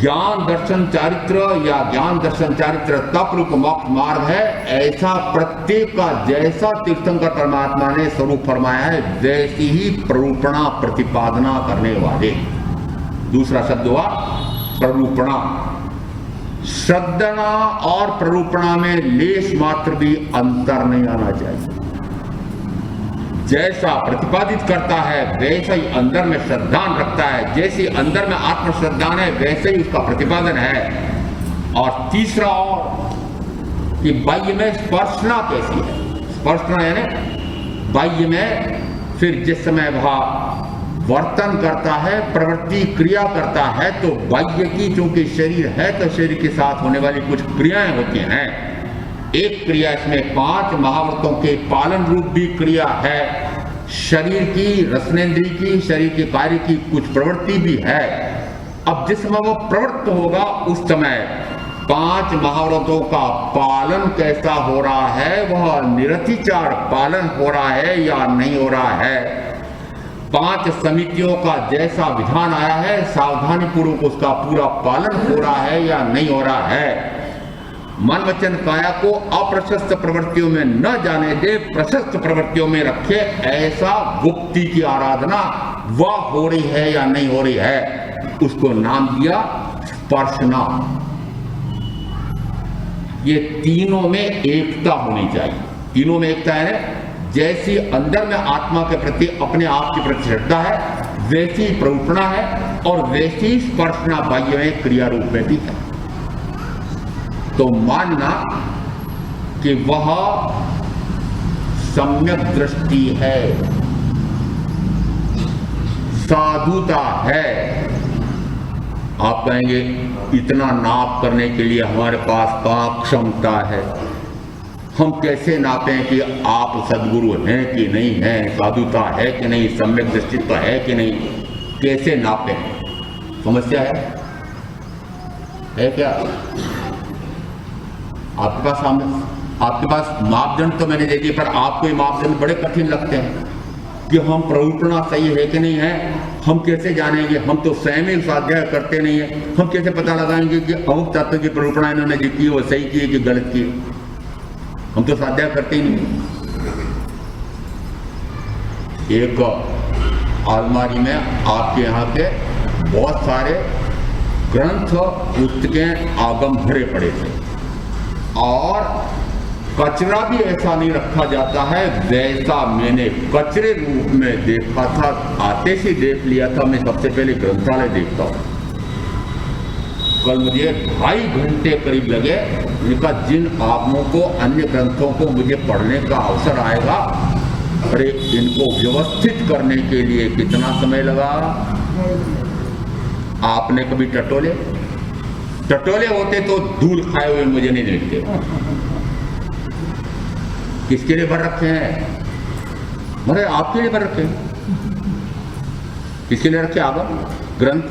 ज्ञान दर्शन चारित्र या ज्ञान दर्शन चारित्र तप रूप मोक्ष मार्ग है, ऐसा प्रत्येक का जैसा तीर्थंकर परमात्मा ने स्वरूप फरमाया है, वैसी ही प्ररूपणा प्रतिपादना करने वाले। दूसरा शब्द हुआ प्ररूपणा। श्रद्धना और प्ररूपणा में लेश मात्र भी अंतर नहीं आना चाहिए। जैसा प्रतिपादित करता है वैसा ही अंदर में श्रद्धान रखता है, जैसे अंदर में आत्मश्रद्धान है वैसे ही उसका प्रतिपादन है। और तीसरा और कि बाह्य में स्पर्शना कैसी है। स्पर्शना यानी बाह्य में फिर जिस समय वह वर्तन करता है, प्रवृत्ति क्रिया करता है, तो बाह्य की चूंकि शरीर है तो शरीर के साथ होने वाली कुछ क्रियाएं होती हैं। एक क्रिया इसमें 5 महाव्रतों के पालन रूप भी क्रिया है, शरीर की, रसनेन्द्रिय की, शरीर के कार्य की कुछ प्रवृत्ति भी है। अब जिस समय वो प्रवृत्त होगा उस समय 5 महाव्रतों का पालन कैसा हो रहा है, वह निरतिचार पालन हो रहा है या नहीं हो रहा है। 5 समितियों का जैसा विधान आया है सावधानी पूर्वक उसका पूरा पालन हो रहा है या नहीं हो रहा है। मन वचन काया को अप्रशस्त प्रवृत्तियों में न जाने दे, प्रशस्त प्रवृत्तियों में रखे, ऐसा गुप्ति की आराधना वह हो रही है या नहीं हो रही है, उसको नाम दिया स्पर्शना। ये तीनों में एकता होनी चाहिए। तीनों में एकता है, जैसी अंदर में आत्मा के प्रति, अपने आप के प्रति श्रद्धा है, वैसी प्ररूपणा है और वैसी स्पर्शना बाह्य में क्रिया रूप में भी है। तो मानना कि वह सम्यक दृष्टि है, साधुता है। आप कहेंगे इतना नाप करने के लिए हमारे पास कहाँ क्षमता है, हम कैसे नापें कि आप सदगुरु हैं कि नहीं हैं, साधुता है कि नहीं, सम्यक दृष्टित्व है कि नहीं, कैसे नापें? समस्या है क्या? आपके पास मापदंड तो मैंने दे दिए, पर आपको ये मापदंड बड़े कठिन लगते हैं कि हम प्ररूपणा सही है कि नहीं है, हम कैसे जानेंगे? हम तो स्वयं ही स्वाध्याय करते नहीं है, हम कैसे पता लगाएंगे कि अमुक तत्व की प्ररूपणा इन्होंने जो की वो सही की है कि गलत की है? हम तो स्वाध्याय करते ही नहीं। एक अलमारी में आपके यहाँ के बहुत सारे ग्रंथ पुस्तकें आगम भरे पड़े थे और कचरा भी ऐसा नहीं रखा जाता है वैसा मैंने कचरे रूप में देखा था। आते से देख लिया था। मैं सबसे पहले ग्रंथालय देखता हूँ। कल मुझे 2.5 घंटे करीब लगे। उनका जिन आगमों को, अन्य ग्रंथों को मुझे पढ़ने का अवसर आएगा, अरे इनको व्यवस्थित करने के लिए कितना समय लगा। आपने कभी टटोले होते तो धूल खाए हुए मुझे नहीं देखते। किसके लिए भर रखे हैं? अरे आपके लिए भर रखे हैं। किसके लिए रखे? आगम ग्रंथ।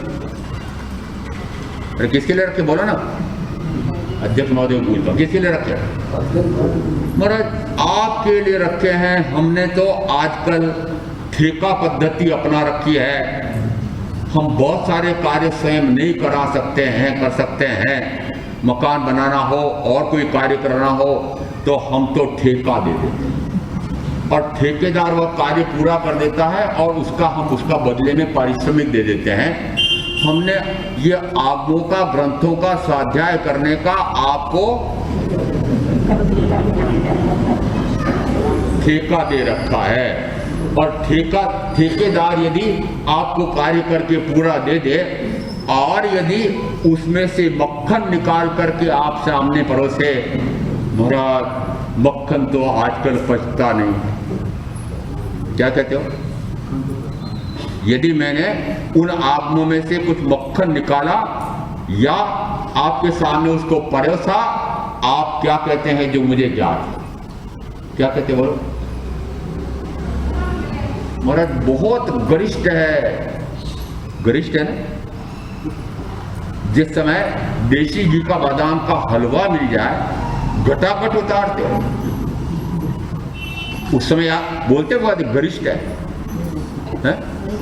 अरे किसके लिए रखे? बोलो ना। अध्यक्ष महोदय बोलता, किसके लिए रखे? महाराज आपके लिए रखे हैं। हमने तो आजकल ठेका पद्धति अपना रखी है। हम बहुत सारे कार्य स्वयं नहीं करा सकते हैं, कर सकते हैं। मकान बनाना हो और कोई कार्य करना हो तो हम तो ठेका दे देते हैं और ठेकेदार वह कार्य पूरा कर देता है और हम उसका बदले में पारिश्रमिक दे देते हैं। हमने ये आगमों का, ग्रंथों का स्वाध्याय करने का आपको ठेका दे रखा है और ठेकेदार यदि आपको कार्य करके पूरा दे दे और यदि उसमें से मक्खन निकाल करके आप सामने परोसे, महाराज मक्खन तो आजकल पचता नहीं। क्या कहते हो? यदि मैंने उन आगमों में से कुछ मक्खन निकाला या आपके सामने उसको परोसा, आप क्या कहते हैं जो मुझे ज्ञात? क्या कहते बोलो? महाराज बहुत गरिष्ठ है। गरिष्ठ है ना? जिस समय देसी घी का, बादाम का हलवा मिल जाए, घटाघट उतारते हो, उस समय आप बोलते हो गरिष्ठ है?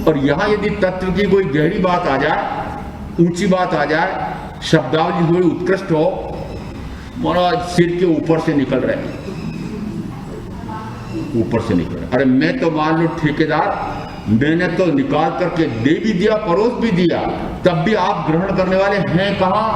और यहां यदि तत्व की कोई गहरी बात आ जाए, ऊंची बात आ जाए, शब्दावली थोड़ी उत्कृष्ट हो, महाराज सिर के ऊपर से निकल रहे, ऊपर से निकल रहे। अरे मैं तो मान लो ठेकेदार, मैंने तो निकाल करके दे भी दिया, परोस भी दिया, तब भी आप ग्रहण करने वाले हैं कहां?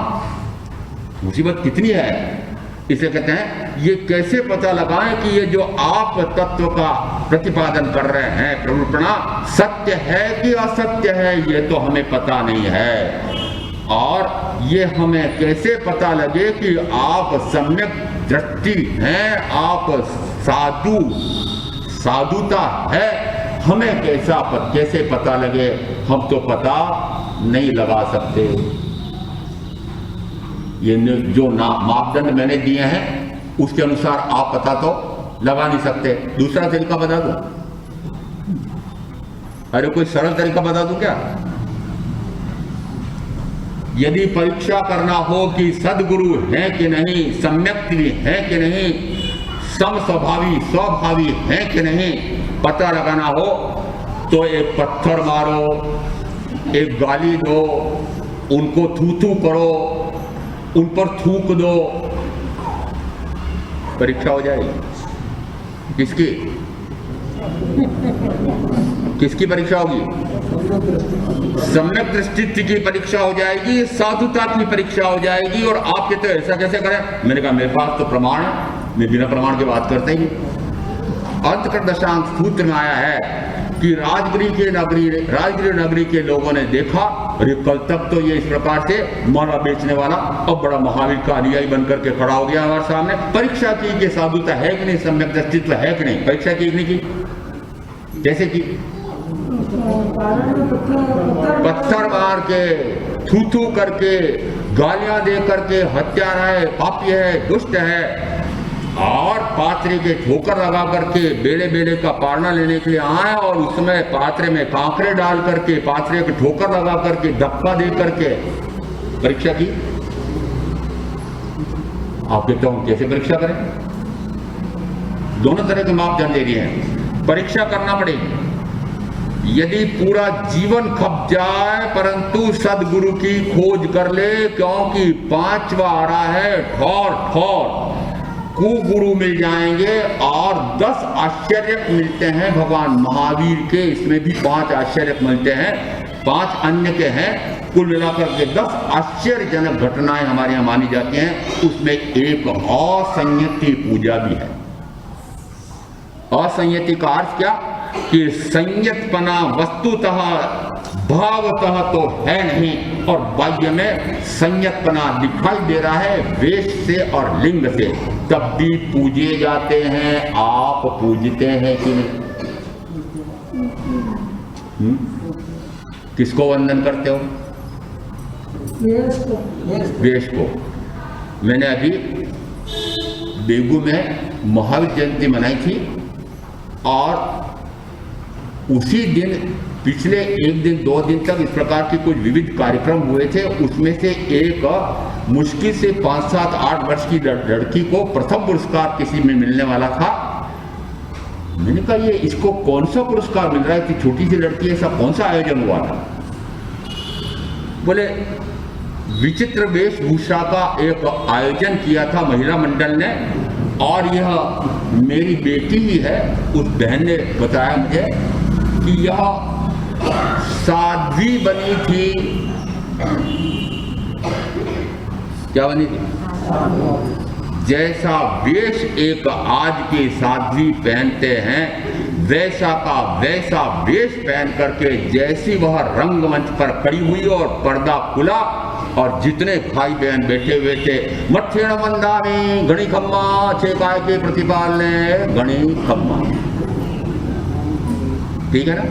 मुसीबत कितनी है। इसे कहते हैं ये कैसे पता लगाएं कि ये जो आप तत्व का प्रतिपादन कर रहे हैं, प्ररूपणा सत्य है कि असत्य है, ये तो हमें पता नहीं है। और ये हमें कैसे पता लगे कि आप सम्यक दृष्टि हैं, आप साधुता है, हमें कैसे पता लगे? हम तो पता नहीं लगा सकते। ये जो मापदंड मैंने दिए हैं उसके अनुसार आप पता तो लगा नहीं सकते। दूसरा तरीका बता दूं? अरे कोई सरल तरीका बता दूं क्या? यदि परीक्षा करना हो कि सदगुरु है कि नहीं, सम्यक है कि नहीं, समस्वभावी स्वभावी है कि नहीं, पता लगाना हो तो एक पत्थर मारो, एक गाली दो, उनको थू करो, उन पर थूक दो, परीक्षा हो जाएगी। किसकी परीक्षा होगी? सम्यक दृष्टि की परीक्षा हो जाएगी, साधुता की परीक्षा हो जाएगी। और आप कहते हैं ऐसा कैसे करें? मैंने कहा मेरे पास तो प्रमाण है, मैं बिना प्रमाण की बात करते ही। अंतकर दशांक सूत्र में आया है कि राजगृह नगरी के लोगों ने देखा, अरे कल तक तो ये इस प्रकार से माला बेचने वाला अब बड़ा महावीर का अनुयायी बनकर के खड़ा हो गया हमारे सामने। परीक्षा की कि साधुता है कि नहीं, सम्यक अस्तित्व है कि नहीं, परीक्षा की कि नहीं की? कैसे की? पत्थर मार के, थू करके, गालियां दे करके, हत्यारा है, पापी है, दुष्ट है, और पात्रे के ठोकर लगा करके बेले बेले का पारना लेने के लिए आए, और उसमें पात्रे में कांकरे डाल करके, पात्रे के ठोकर लगा करके, धक्का दे करके परीक्षा की। आप कहते हो कैसे परीक्षा करें? दोनों तरह के मापदंड दे दिए हैं। परीक्षा करना पड़ेगी। यदि पूरा जीवन खप जाए परंतु सदगुरु की खोज कर ले, क्योंकि 5वां आ रहा है ठौर ठौर, कुगुरु मिल जाएंगे। और 10 आश्चर्य मिलते हैं भगवान महावीर के, इसमें भी 5 आश्चर्य मिलते हैं, 5 अन्य के हैं। कुल मिलाकर के 10 आश्चर्यजनक घटनाएं हमारे यहाँ मानी जाती हैं। उसमें एक असंयति पूजा भी है। असंयति का अर्थ क्या? कि संयतपना वस्तुतः भावतः तो है नहीं, और बाह्य में संयतपना दिखाई दे रहा है वेश से और लिंग से, तब भी पूजे जाते हैं। आप पूजते हैं कि नहीं? किसको वंदन करते हो? वेश को। मैंने अभी बेगू में महावीर जयंती मनाई थी, और उसी दिन पिछले 1 दिन 2 दिन तक इस प्रकार के कुछ विविध कार्यक्रम हुए थे। उसमें से एक मुश्किल से 5, 7, 8 वर्ष की लड़की को प्रथम पुरस्कार किसी में मिलने वाला था। मैंने कहा ये इसको कौन सा पुरस्कार मिल रहा है, इतनी छोटी सी लड़की, ऐसा कौन सा आयोजन हुआ था? बोले विचित्र वेशभूषा का एक आयोजन किया था महिला मंडल ने, और यह मेरी बेटी ही है। उस बहन ने बताया मुझे कि यह साध्वी बनी थी। क्या बनी थी? जैसा वेश एक आज के साध्वी पहनते हैं, वैसा का वैसा वेश पहन करके जैसी वह रंगमंच पर खड़ी हुई और पर्दा खुला, और जितने भाई बहन बैठे हुए थे, मत्थेण वंदामि गणी खम्मा, छे काय के प्रतिपालने गणी खम्मा। ठीक है ना?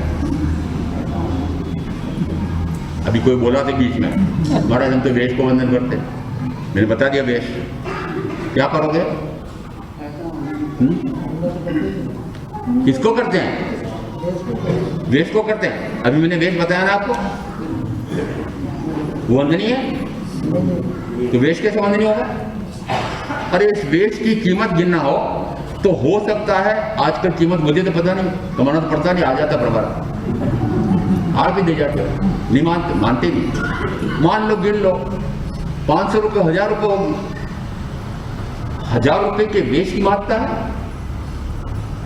अभी कोई बोला था बीच में, महाराज हम तो वेश को वंदन करते। मैंने बता दिया वेश। क्या करोगे? किसको करते हैं? वेश को करते हैं। अभी मैंने वेश बताया ना आपको, वंदनीय है, तो वेश कैसे वंदनीय होगा? अरे इस वेश की कीमत गिनना हो सकता है, आजकल कीमत मुझे तो पता नहीं, कमाना तो पड़ता नहीं, आ जाता प्रभार, आप भी दे जाते हो, नहीं मानते नहीं। मान लो, गिन लो, 500 रुपये, 1000 रुपये होगी। 1000 रुपये के वेश की महत्ता है,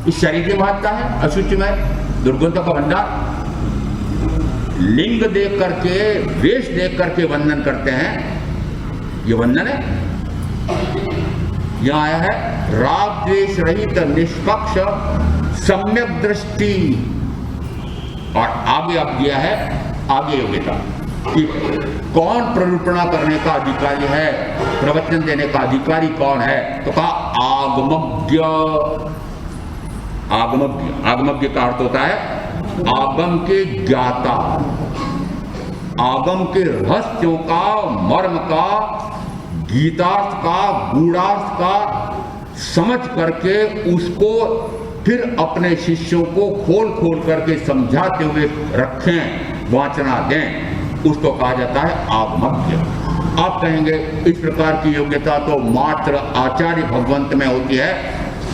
इस शरीर की महत्ता है, अशुचि में दुर्गंधों का भंडार। लिंग देख करके, वेश देख करके वंदन करते हैं, ये वंदन है। यहां आया है राग द्वेष रहित निष्पक्ष सम्यक दृष्टि, और आगे अब दिया है आगे योग्यता कि कौन प्ररूपणा करने का अधिकारी है, प्रवचन देने का अधिकारी कौन है। तो कहा आगमज्ञ। आगमज्ञ का अर्थ होता है आगम के ज्ञाता, आगम के रहस्यों का, मर्म का, गीतार्थ का, गूढ़ार्थ का समझ करके उसको फिर अपने शिष्यों को खोल खोल करके समझाते हुए रखें, वाचना दें, उसको कहा जाता है आगमज्ञ। आप कहेंगे इस प्रकार की योग्यता तो मात्र आचार्य भगवंत में होती है,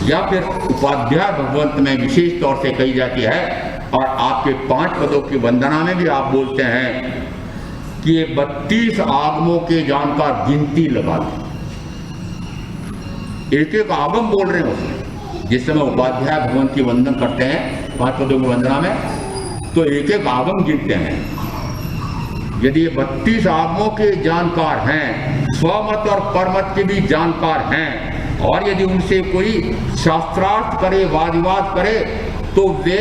या फिर उपाध्याय भगवंत में विशेष तौर से कही जाती है। और आपके 5 पदों की वंदना में भी आप बोलते हैं कि ये 32 आगमों के जानकार गिनती लगाते, एक एक आगम बोल रहे हैं उसमें। जिस समय उपाध्याय भगवंत की वंदन करते हैं 5 पदों की वंदना में, तो एक एक आगम गिनते हैं। यदि ये 32 आगमों के जानकार हैं, स्वमत और परमत के भी जानकार हैं, और यदि उनसे कोई शास्त्रार्थ करे, वाद विवाद करे, तो वे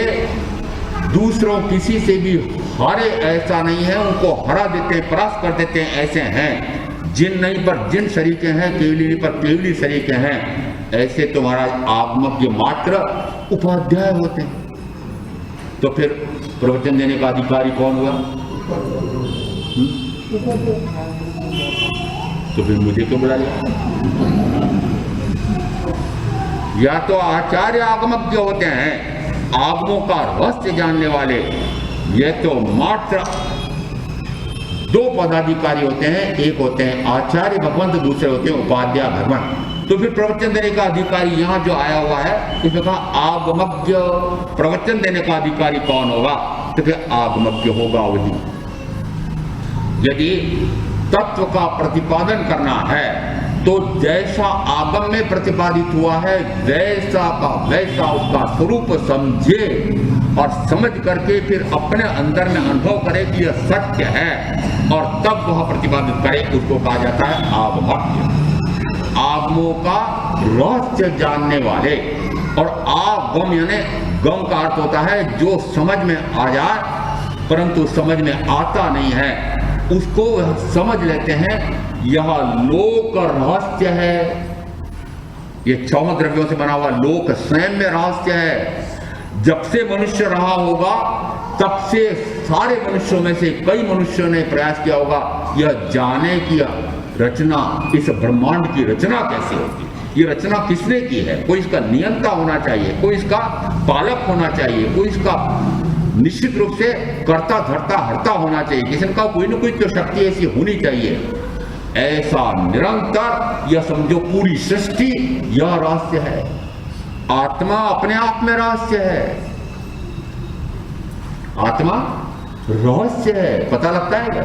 दूसरों किसी से भी हारे ऐसा नहीं है, उनको हरा देते हैं, परास्त कर देते हैं, ऐसे हैं। जिन नहीं पर जिन शरीके हैं, केवली नहीं पर केवली शरीके हैं, ऐसे तुम्हारा आगमज्ञ मात्र उपाध्याय होते हैं। तो फिर प्रवचन देने का अधिकारी कौन हुआ? तो फिर मुझे क्यों बुला लिया? या तो आचार्य आगमज्ञ होते हैं, आगमों का रहस्य जानने वाले, ये तो मात्र दो पदाधिकारी होते हैं, एक होते हैं आचार्य भगवंत, दूसरे होते हैं उपाध्याय भगवंत। तो फिर प्रवचन देने का अधिकारी यहाँ जो आया हुआ है, इसमें कहा आगमज्ञ। प्रवचन देने का अधिकारी कौन होगा? तो फिर आगमज्ञ होगा वही। यदि तत्व का प्रतिपादन करना है तो जैसा आगम में प्रतिपादित हुआ है वैसा का वैसा उसका स्वरूप समझे और समझ करके फिर अपने अंदर में अनुभव करे कि यह सत्य है और तब वह प्रतिपादित करे, उसको कहा जाता है आगमज्ञ। आगमों का रहस्य जानने वाले। और आगम यानी गम का अर्थ होता है जो समझ में आ जाए परंतु समझ में आता नहीं है, उसको समझ लेते हैं यह लोक रहस्य है। ये 6 द्रव्यों से बना हुआ लोक स्वयं में रहस्य है। जब से मनुष्य रहा होगा तब से सारे मनुष्यों में से कई मनुष्यों ने प्रयास किया होगा यह जाने की रचना, इस ब्रह्मांड की रचना कैसे होती, ये रचना किसने की है। कोई इसका नियंता होना चाहिए, कोई इसका पालक होना चाहिए, कोई इसका निश्चित रूप से कर्ता धर्ता हर्ता होना चाहिए, किसी का कोई ना कोई तो शक्ति ऐसी होनी चाहिए। ऐसा निरंतर यह समझो पूरी सृष्टि यह रहस्य है। आत्मा अपने आप में रहस्य है, आत्मा रहस्य है। पता लगता है क्या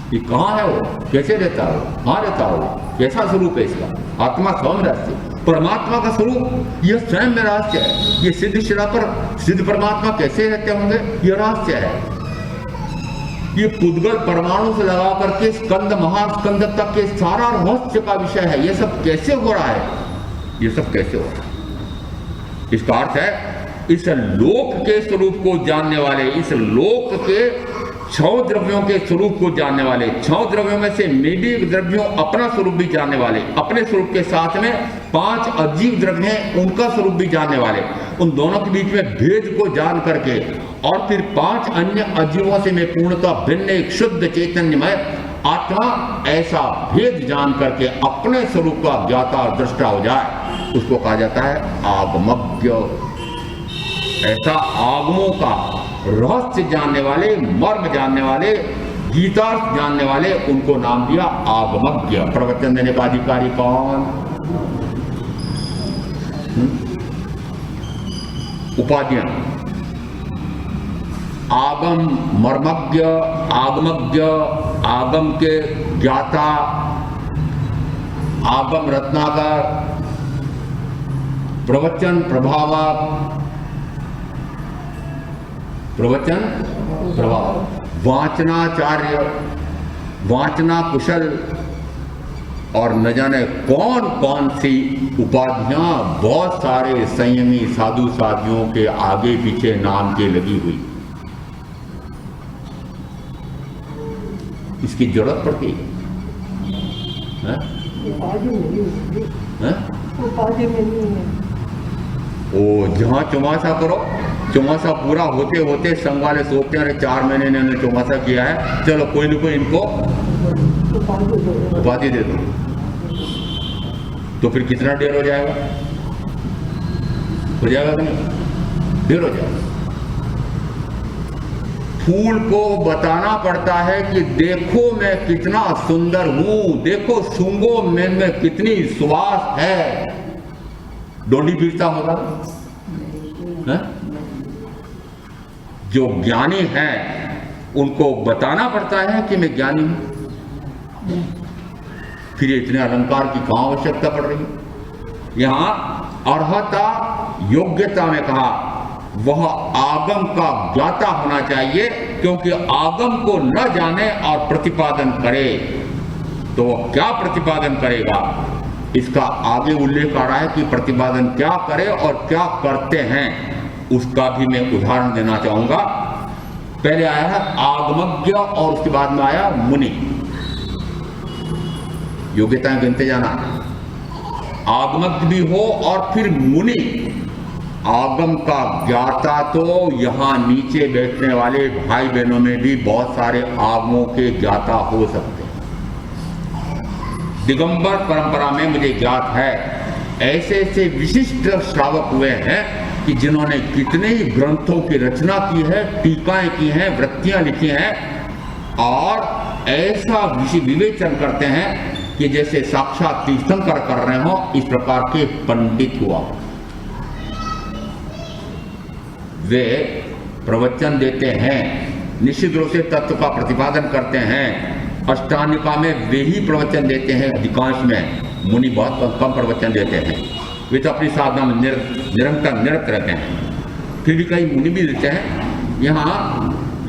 कि कहाँ है वो, कैसे रहता हो, कहाँ रहता हो, कैसा स्वरूप है इसका। आत्मा स्वयं रहस्य, परमात्मा का स्वरूप यह स्वयं में रहस्य है। ये सिद्ध शिला पर सिद्ध परमात्मा कैसे रहते होंगे, यह रहस्य है। ये पुद्गल परमाणु से लगा करके स्कंद महास्कंद तक के सारा रहस्य का विषय है। ये सब कैसे हो रहा है, ये सब कैसे हो रहा है। इसका अर्थ है इस लोक के स्वरूप को जानने वाले, इस लोक के 6 द्रव्यों के स्वरूप को जानने वाले, 6 द्रव्यों में से मेबी द्रव्यों अपना स्वरूप भी जानने वाले, अपने स्वरूप के साथ में 5 अजीव द्रव्य हैं उनका स्वरूप भी जानने वाले, उन दोनों के बीच में भेद को जान करके और फिर 5 अन्य अजीवों से मैं पूर्णतः भिन्न एक शुद्ध चैतन्यमय आत्मा, ऐसा भेद जान करके अपने स्वरूप का ज्ञाता और दृष्टा हो जाए, उसको कहा जाता है आगमज्ञ। ऐसा आगमों का रहस्य जानने वाले, मर्म जानने वाले, गीतार्थ जानने वाले, उनको नाम दिया आगमज्ञ। प्रवचन देने का अधिकारी कौन? उपाधियां। आगम मर्मज्ञ, आगमज्ञ, आगम के ज्ञाता, आगम रत्नाकर, प्रवचन प्रभावक, प्रवचन प्रभाव, वाचनाचार्य, वाचना कुशल, और न जाने कौन कौन सी उपाधियां बहुत सारे संयमी साधु साधियों के आगे पीछे नाम के लगी हुई। इसकी जरूरत पड़ती है? ओ जहां चौमासा करो, चौमासा पूरा होते होते संघ वाले सोचते हैं 4 महीने ने चौमासा किया है, चलो कोई ना कोई इनको उपाधि दे दो। तो फिर कितना देर हो जाएगा, हो जाएगा कि नहीं? देर हो जाएगा। फूल को बताना पड़ता है कि देखो मैं कितना सुंदर हूं, देखो सूंघो में कितनी सुवास है। डोंडी पीटता होगा है? जो ज्ञानी हैं उनको बताना पड़ता है कि मैं ज्ञानी हूं। फिर इतने अलंकार की कहां आवश्यकता पड़ रही है? यहां अर्हता योग्यता में कहा वह आगम का ज्ञाता होना चाहिए, क्योंकि आगम को न जाने और प्रतिपादन करे तो वह क्या प्रतिपादन करेगा, इसका आगे उल्लेख आ रहा है कि प्रतिपादन क्या करे और क्या करते हैं, उसका भी मैं उदाहरण देना चाहूंगा। पहले आया है आगमज्ञ और उसके बाद में आया मुनि। योग्यताएं गिनते जाना, आगमज्ञ भी हो और फिर मुनि। आगम का ज्ञाता तो यहां नीचे बैठने वाले भाई बहनों में भी बहुत सारे आगमों के ज्ञाता हो सकते हैं। दिगंबर परंपरा में मुझे ज्ञात है ऐसे ऐसे विशिष्ट श्रावक हुए हैं कि जिन्होंने कितने ही ग्रंथों की रचना की है, टीकाएं की हैं, वृत्तियां लिखी हैं और ऐसा विवेचन करते हैं कि जैसे साक्षात तीर्थंकर कर रहे हो, इस प्रकार के पंडित हुआ। वे प्रवचन देते हैं, निश्चित रूप से तत्व का प्रतिपादन करते हैं। अष्टांगिका में वे ही प्रवचन देते हैं अधिकांश में, मुनि बहुत कम प्रवचन देते हैं। वे तो अपनी साधना में निरंतर निरत रहते हैं, फिर भी कई मुनि भी देते हैं। यहाँ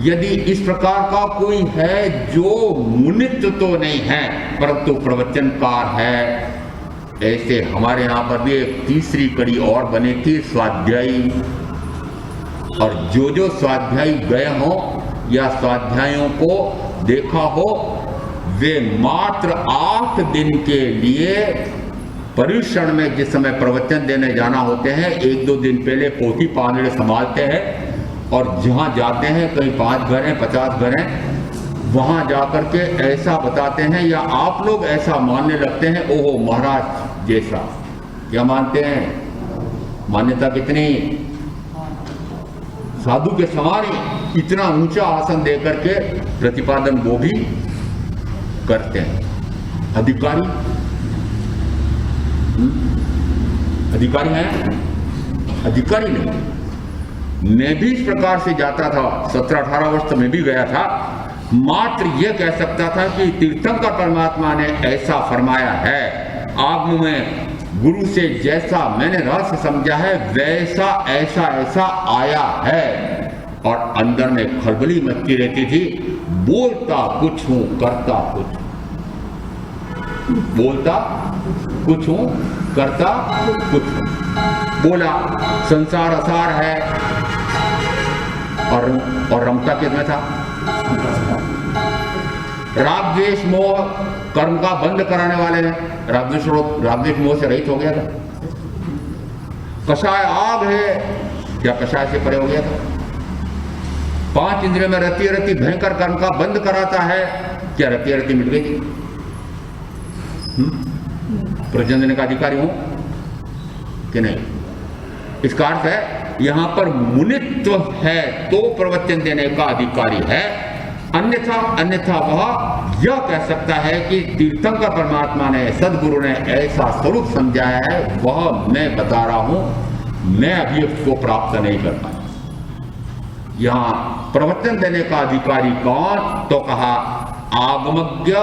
यदि इस प्रकार का कोई है जो मुनित्व तो नहीं है परंतु प्रवचनकार है, ऐसे हमारे यहाँ पर भी एक तीसरी कड़ी और बनी थी, स्वाध्यायी। और जो स्वाध्यायी गए हों या स्वाध्यायों को देखा हो, वे मात्र 8 दिन के लिए परिश्रण में जिस समय प्रवचन देने जाना होते हैं, 1-2 दिन पहले पोथी पांदड़े संभालते हैं और जहाँ जाते हैं, कहीं 5 घर हैं, 50 घर हैं, वहाँ जाकर के ऐसा बताते हैं या आप लोग ऐसा मानने लगते हैं, ओहो महाराज जैसा। क्या मानते हैं? मान्यता कितनी? साधु के समान ही इतना ऊंचा आसन देकर के प्रतिपादन वो भी करते हैं। अधिकारी अधिकारी हैं? अधिकारी नहीं। मैं भी इस प्रकार से जाता था, 17-18 वर्ष तो मैं भी गया था। मात्र यह कह सकता था कि तीर्थंकर परमात्मा ने ऐसा फरमाया है, आगम में गुरु से जैसा मैंने रहस्य समझा है वैसा ऐसा ऐसा आया है। और अंदर में खलबली मचती रहती थी, बोलता कुछ हूं करता कुछ, बोलता कुछ हूं करता कुछ हूं। बोला संसार असार है और रमता किसमें था? राग द्वेष मोह कर्म का बंद कराने वाले हैं। राग द्वेष मोह से रहित हो गया था। कषाय आग है, क्या कषाय से परे हो गया था? 5 इंद्रियों में रति रति भयंकर कर्म का बंद कराता है, क्या रति रति मिट गई थी? प्रवचन देने का अधिकारी हूं कि नहीं? इसका अर्थ है यहां पर मुनित्व है तो प्रवचन देने का अधिकारी है, अन्यथा वह यह कह सकता है कि तीर्थंकर परमात्मा ने, सदगुरु ने ऐसा स्वरूप समझाया है, वह मैं बता रहा हूं, मैं अभी उसको प्राप्त नहीं कर पाया। यहां प्रवचन देने का अधिकारी कौन? तो कहा आगमज्ञ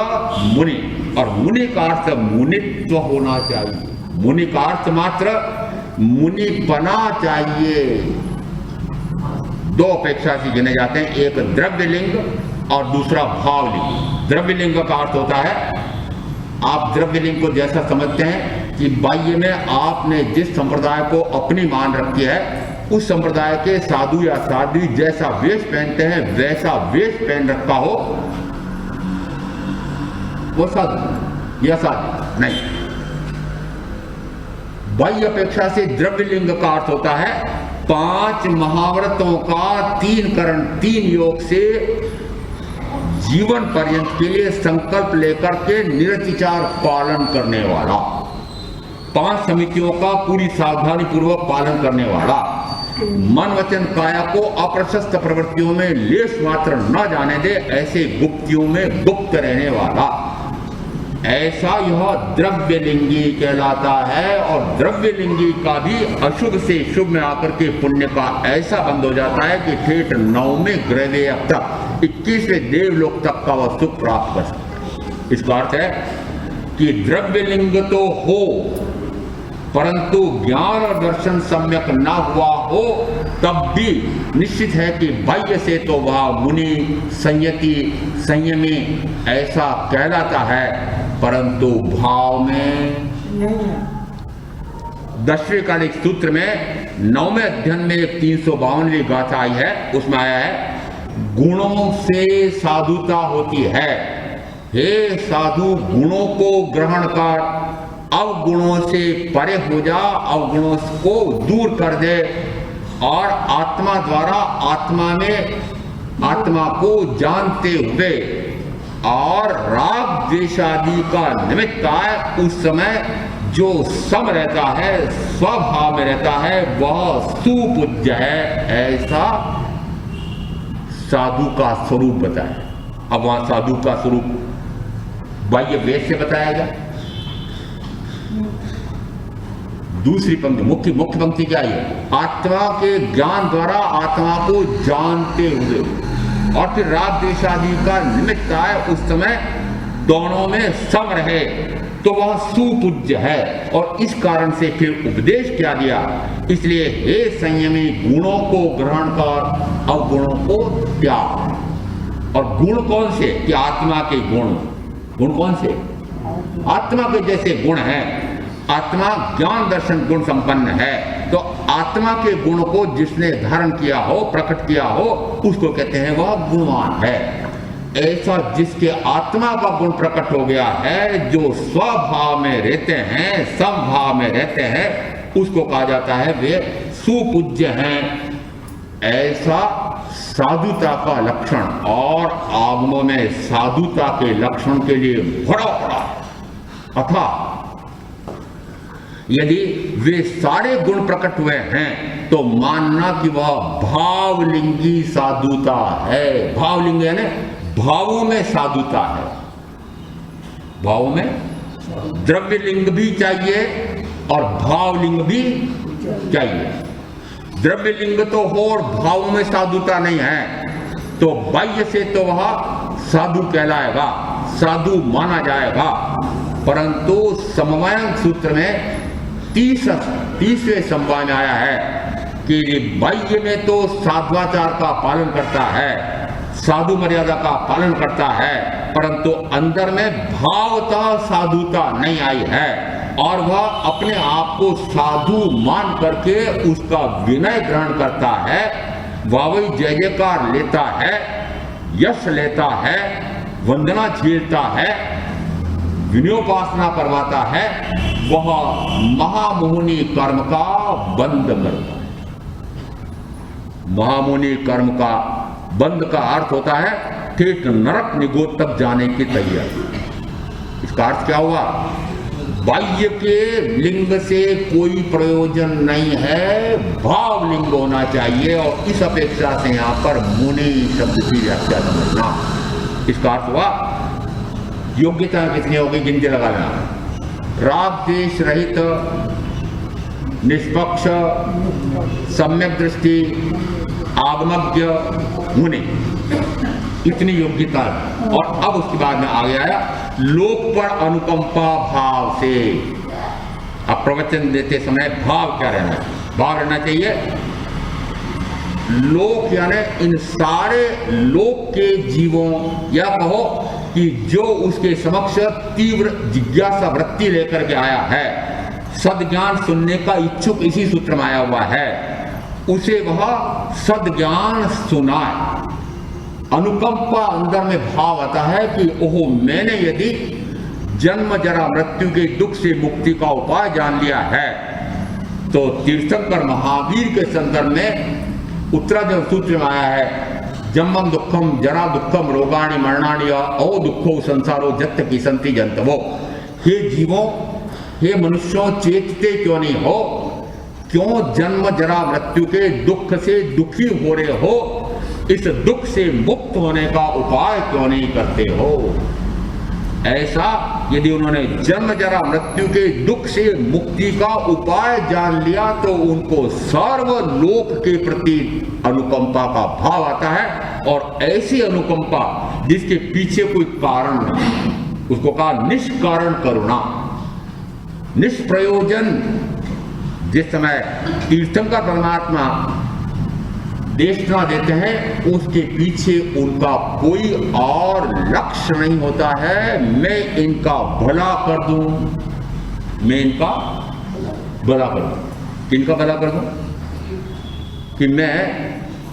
मुनि। और मुनि का अर्थ मुनित्व होना चाहिए। मुनि का अर्थ मात्र मुनि बना चाहिए। 2 अपेक्षा से गिने जाते हैं, एक द्रव्यलिंग और दूसरा भावलिंग। द्रव्यलिंग का अर्थ होता है, आप द्रव्यलिंग को जैसा समझते हैं कि बाह्य में आपने जिस संप्रदाय को अपनी मान रखी है, उस संप्रदाय के साधु या साध्वी जैसा वेश पहनते हैं वैसा वेश पहन रखा हो, वो साधु या साधु नहीं। बाह्य अपेक्षा से द्रव्यलिंग का अर्थ होता है 5 महाव्रतों का 3 करण 3 योग से जीवन पर्यंत के लिए संकल्प लेकर के निरतिचार पालन करने वाला, 5 समितियों का पूरी सावधानी पूर्वक पालन करने वाला, मन वचन काया को अप्रशस्त प्रवृत्तियों में लेश मात्र न जाने दे, ऐसे गुप्तियों में गुप्त रहने वाला, ऐसा यह द्रव्यलिंगी कहलाता है। और द्रव्यलिंगी का भी अशुभ से शुभ में आकर के पुण्य का ऐसा बंद हो जाता है कि ठेठ 9वें ग्रह तक 21वें देवलोक तक का वह सुख प्राप्त कर सकता है। इसका अर्थ है कि द्रव्यलिंग तो हो परंतु ज्ञान और दर्शन सम्यक ना हुआ हो, तब भी निश्चित है कि बाह्य से तो वह मुनि संयति संयमी ऐसा कहलाता है, परंतु भाव में 10वें कालिक सूत्र में 9वें अध्ययन में एक 352वीं गाथा आई है, उसमें आया है गुणों से साधुता होती है। हे साधु, गुणों को ग्रहण कर, अवगुणों से परे हो जा, अवगुणों को दूर कर दे और आत्मा द्वारा आत्मा में आत्मा को जानते हुए और राग द्वेष आदि का निमित्त आए उस समय जो सम रहता है, स्वभाव में रहता है, वह सुपूज्य है। ऐसा साधु का स्वरूप बताया। अब वहां साधु का स्वरूप बाह्य वेद से बताया गया। दूसरी पंक्ति, मुख्य पंक्ति क्या है? आत्मा के ज्ञान द्वारा आत्मा को जानते हुए और फिर राग द्वेष आदि का निमित्त आए उस समय दोनों में सम रहे तो वह सुपूज्य है। और इस कारण से फिर उपदेश क्या दिया? इसलिए हे संयमी, गुणों को ग्रहण कर, अवगुणों को त्याग। और गुण कौन से? कि आत्मा के गुण। गुण कौन से? आत्मा के जैसे गुण हैं। आत्मा ज्ञान दर्शन गुण संपन्न है, तो आत्मा के गुण को जिसने धारण किया हो, प्रकट किया हो, उसको कहते हैं वह गुणवान है। ऐसा जिसके आत्मा का गुण प्रकट हो गया है, जो स्वभाव में रहते हैं, समभाव में रहते हैं, उसको कहा जाता है वे सुपूज्य हैं। ऐसा साधुता का लक्षण और आगमों में साधुता के लक्षण के लिए भरा पड़ा अथा यदि वे सारे गुण प्रकट हुए हैं तो मानना कि वह भावलिंगी साधुता है। भावलिंग यानी भावों में साधुता है। भावों में द्रव्य लिंग भी चाहिए और भावलिंग भी चाहिए। द्रव्य लिंग तो हो और भावों में साधुता नहीं है तो बाह्य से तो वह साधु कहलाएगा, साधु माना जाएगा। परंतु समवायन सूत्र में 30वें समवाय में आया है कि बाह्य में तो साधुआचार का पालन करता है, साधु मर्यादा का पालन करता है, परंतु अंदर में भावतः साधुता नहीं आई है और वह अपने आप को साधु मान करके उसका विनय ग्रहण करता है, वावई जय जयकार लेता है, यश लेता है, वंदना झेलता है, विनयोपासना करवाता है, वह महामोहनी कर्म का बंध करता है। महामोहनी कर्म का बंध का अर्थ होता है ठीक नरक निगोद तक जाने की तैयारी। इसका अर्थ क्या हुआ? बाह्य के लिंग से कोई प्रयोजन नहीं है, भाव लिंग होना चाहिए। और इस अपेक्षा से यहाँ पर मुनि शब्द की व्याख्या समझना। इसका अर्थ हुआ योग्यता कितनी होगी, गिनती लगा लेना। राग द्वेष रहित, निष्पक्ष, सम्यक दृष्टि, आगमज्ञ मुनि, इतनी योग्यता। और अब उसके बाद में आ गया लोक पर अनुकंपा भाव से। अब प्रवचन देते समय भाव क्या रहना है? भाव रहना चाहिए लोक यानी इन सारे लोक के जीवों, या कहो कि जो उसके समक्ष तीव्र जिज्ञासा वृत्ति लेकर के आया है, सद्ज्ञान सुनने का इच्छुक इसी सूत्र में आया हुआ है, उसे वह सद्ज्ञान सुनाए। अनुकंपा अंदर में भाव आता है कि ओहो, मैंने यदि जन्म जरा मृत्यु के दुख से मुक्ति का उपाय जान लिया है तो तीर्थंकर महावीर के संदर्भ में उत्तराधर्म सूत्र में आया है, जन्मम दुखम जरा दुखम रोगाणी मरणाणी ओ दुखो संसारो जत्त की संति जंतवो। हे जीवों, हे मनुष्यों, चेतते क्यों नहीं हो? क्यों जन्म जरा मृत्यु के दुख से दुखी हो रहे हो? इस दुख से मुक्त होने का उपाय क्यों नहीं करते हो? ऐसा यदि उन्होंने जन्म जरा मृत्यु के दुख से मुक्ति का उपाय जान लिया तो उनको सर्वलोक के प्रति अनुकंपा का भाव आता है। और ऐसी अनुकंपा जिसके पीछे कोई कारण नहीं, उसको कहा निष्कारण करुणा, निष्प्रयोजन। जिस समय तीर्थंकर परमात्मा देशना देते हैं उसके पीछे उनका कोई और लक्ष्य नहीं होता है, मैं इनका भला कर दूं, मैं इनका भला कर दूं। किनका भला कर दूं? कि मैं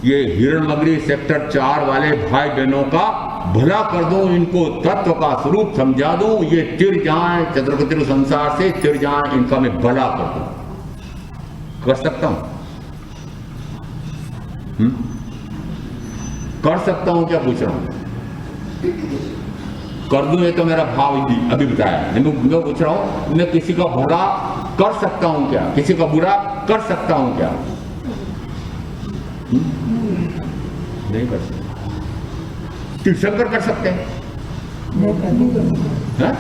ये हिरणमगरी सेक्टर 4 वाले भाई बहनों का भला कर दूं, इनको तत्व का स्वरूप समझा दूं, ये चिर जाएं चतुर्गुत्र संसार से, चिर जाएं, इनका मैं भला कर दूं। कर सकता हूं? कर सकता हूं क्या पूछ रहा हूं? कर दूं ये तो मेरा भाव ही अभी बताया। मैं पूछ रहा हूं मैं किसी का भला कर सकता हूं क्या, किसी का बुरा कर सकता हूं क्या? नहीं कर सकते। तीर्थंकर कर सकते हैं? है?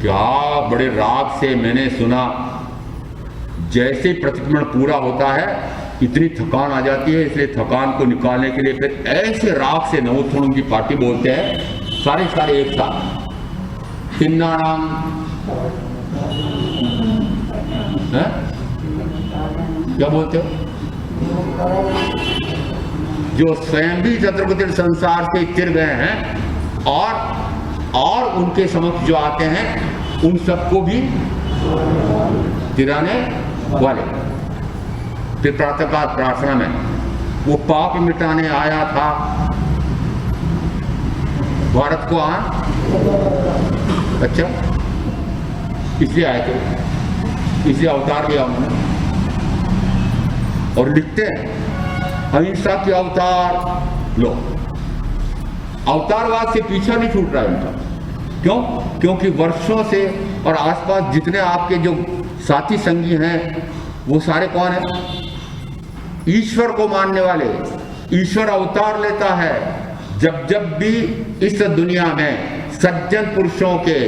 क्या बड़े राग से मैंने सुना, जैसे प्रतिक्रमण पूरा होता है इतनी थकान आ जाती है, इसलिए थकान को निकालने के लिए फिर ऐसे राग से नवोत्थान की पार्टी बोलते हैं, सारे एक साथ किन्नाराम है? क्या बोलते हो? जो स्वयं भी चतुर्गुत्र संसार से चिर गए हैं और उनके समक्ष जो आते हैं उन सबको भी चिराने वाले। फिर प्रातःकाल प्रार्थना में वो पाप मिटाने आया था भारत को। अच्छा, इसलिए आए थे, इसलिए अवतार लिया उन्होंने। और लिखते हैं अहिंसा के अवतार लो। अवतारवाद से पीछा नहीं छूट रहा है उनका। क्यों? क्योंकि वर्षों से और आसपास जितने आपके जो साथी संगी हैं वो सारे कौन है? ईश्वर को मानने वाले। ईश्वर अवतार लेता है जब भी इस दुनिया में सज्जन पुरुषों के,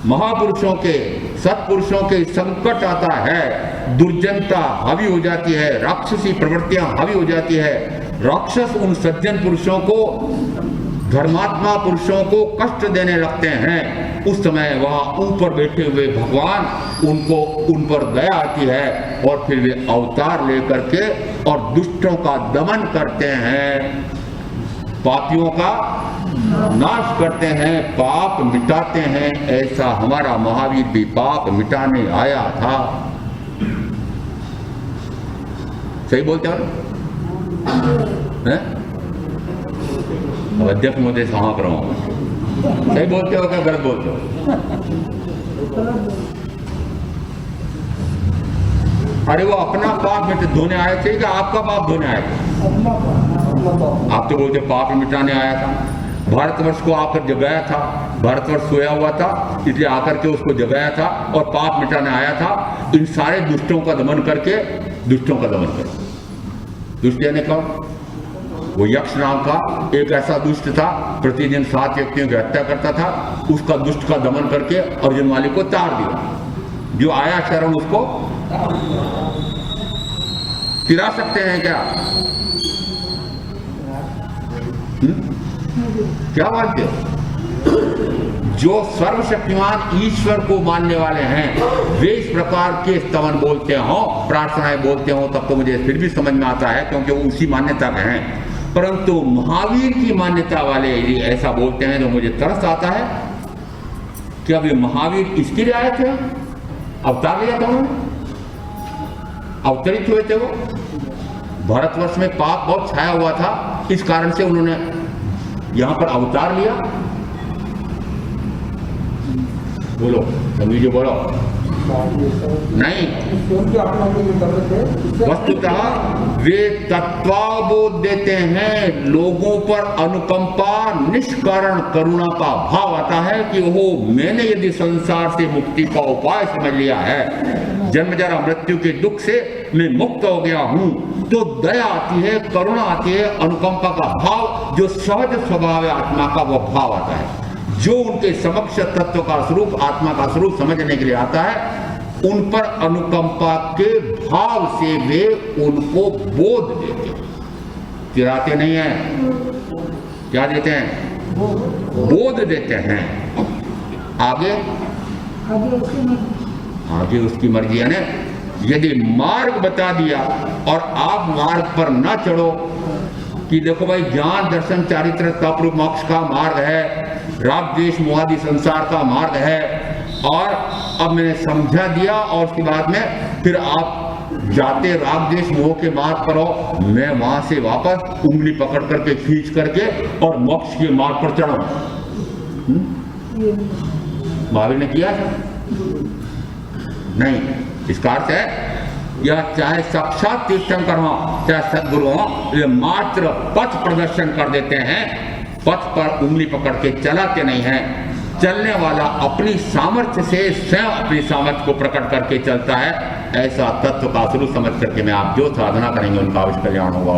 महापुरुषों के, सत्पुरुषों के संकट आता है, दुर्जनता हावी हो जाती है, राक्षसी प्रवृत्तियां हावी हो जाती है, राक्षस उन सज्जन पुरुषों को, धर्मात्मा पुरुषों को कष्ट देने लगते हैं, उस समय वहां ऊपर बैठे हुए भगवान उन पर दया आती है और फिर वे अवतार लेकर के और दुष्टों का दमन करते हैं, पापियों का नाश करते हैं, पाप मिटाते हैं। ऐसा हमारा महावीर भी पाप मिटाने आया था। सही बोलते हो? अध्यक्ष मोदी समाप्त रहा हूं। सही बोलते हो क्या गलत बोलते हो? अरे वो अपना पाप धोने आए थे कि आपका पाप धोने आए थे? आप तो बोलते पाप मिटाने आया था। भारतवर्ष को आकर जगाया था, भारतवर्ष सोया हुआ था इसलिए आकर के उसको जगाया था और पाप मिटाने आया था। इन सारे दुष्टों का दमन करके, दुष्टों का दमन करो। दुष्ट यानी कौन? वो यक्ष नाम का एक ऐसा दुष्ट था, प्रतिदिन 7 व्यक्तियों की हत्या करता था। उसका दुष्ट का दमन करके अर्जुन वाली को तार दिया। जो आया शरण उसको गिरा सकते हैं क्या? क्या मानते हो? जो सर्वशक्तिमान ईश्वर को मानने वाले हैं वे इस प्रकार के स्तवन बोलते हो, प्रार्थनाएं बोलते हो, तब तो मुझे फिर भी समझ में आता है क्योंकि वो उसी मान्यता के हैं। परंतु महावीर की मान्यता वाले यदि ऐसा बोलते हैं तो मुझे तरस आता है। क्या वे महावीर इसके लिए आए थे? अवतार लिया था उन्होंने, अवतरित हुए थे वो। भारतवर्ष में पाप बहुत छाया हुआ था, इस कारण से उन्होंने यहां पर अवतार लिया। बोलो संगी जी, बोलो। नहीं, वस्तुतः वे तत्वावबोध देते हैं, लोगों पर अनुकंपा, निष्कारण करुणा का भाव आता है कि वो मैंने यदि संसार से मुक्ति का उपाय समझ लिया है, जन्म जरा मृत्यु के दुख से मैं मुक्त हो गया हूं, तो दया आती है, करुणा आती है, अनुकंपा का भाव जो सहज स्वभाव है आत्मा का, वो भाव आता है। जो उनके समक्ष तत्व का स्वरूप, आत्मा का स्वरूप समझने के लिए आता है, उन पर अनुकंपा के भाव से वे उनको बोध देते हैं, चिराते नहीं है। क्या देते हैं? बोध देते हैं। आगे आगे उसकी मर्जी है। यदि मार्ग बता दिया और आप मार्ग पर न चढ़ो कि देखो भाई ज्ञान दर्शन चारित्र तप मोक्ष का मार्ग है, राग द्वेष मोहादि संसार का मार्ग है, और अब मैंने समझा दिया और उसके बाद में फिर आप जाते राग द्वेष मोह के मार्ग पर हो, मैं वहां से वापस उंगली पकड़ करके खींच करके और मोक्ष के मार्ग पर चढ़ाऊं। महावीर ने किया नहीं। इसका अर्थ है यह चाहे साक्षात तीर्थंकर हो चाहे सदगुरु हो, ये मात्र पथ प्रदर्शन कर देते हैं, पथ पर उंगली पकड़ के चलाते नहीं हैं। चलने वाला अपनी सामर्थ्य से स्वयं अपनी सामर्थ्य को प्रकट करके चलता है। ऐसा तत्व का स्वरूप समझ करके मैं आप जो साधना करेंगे उनका अवश्य कल्याण होगा।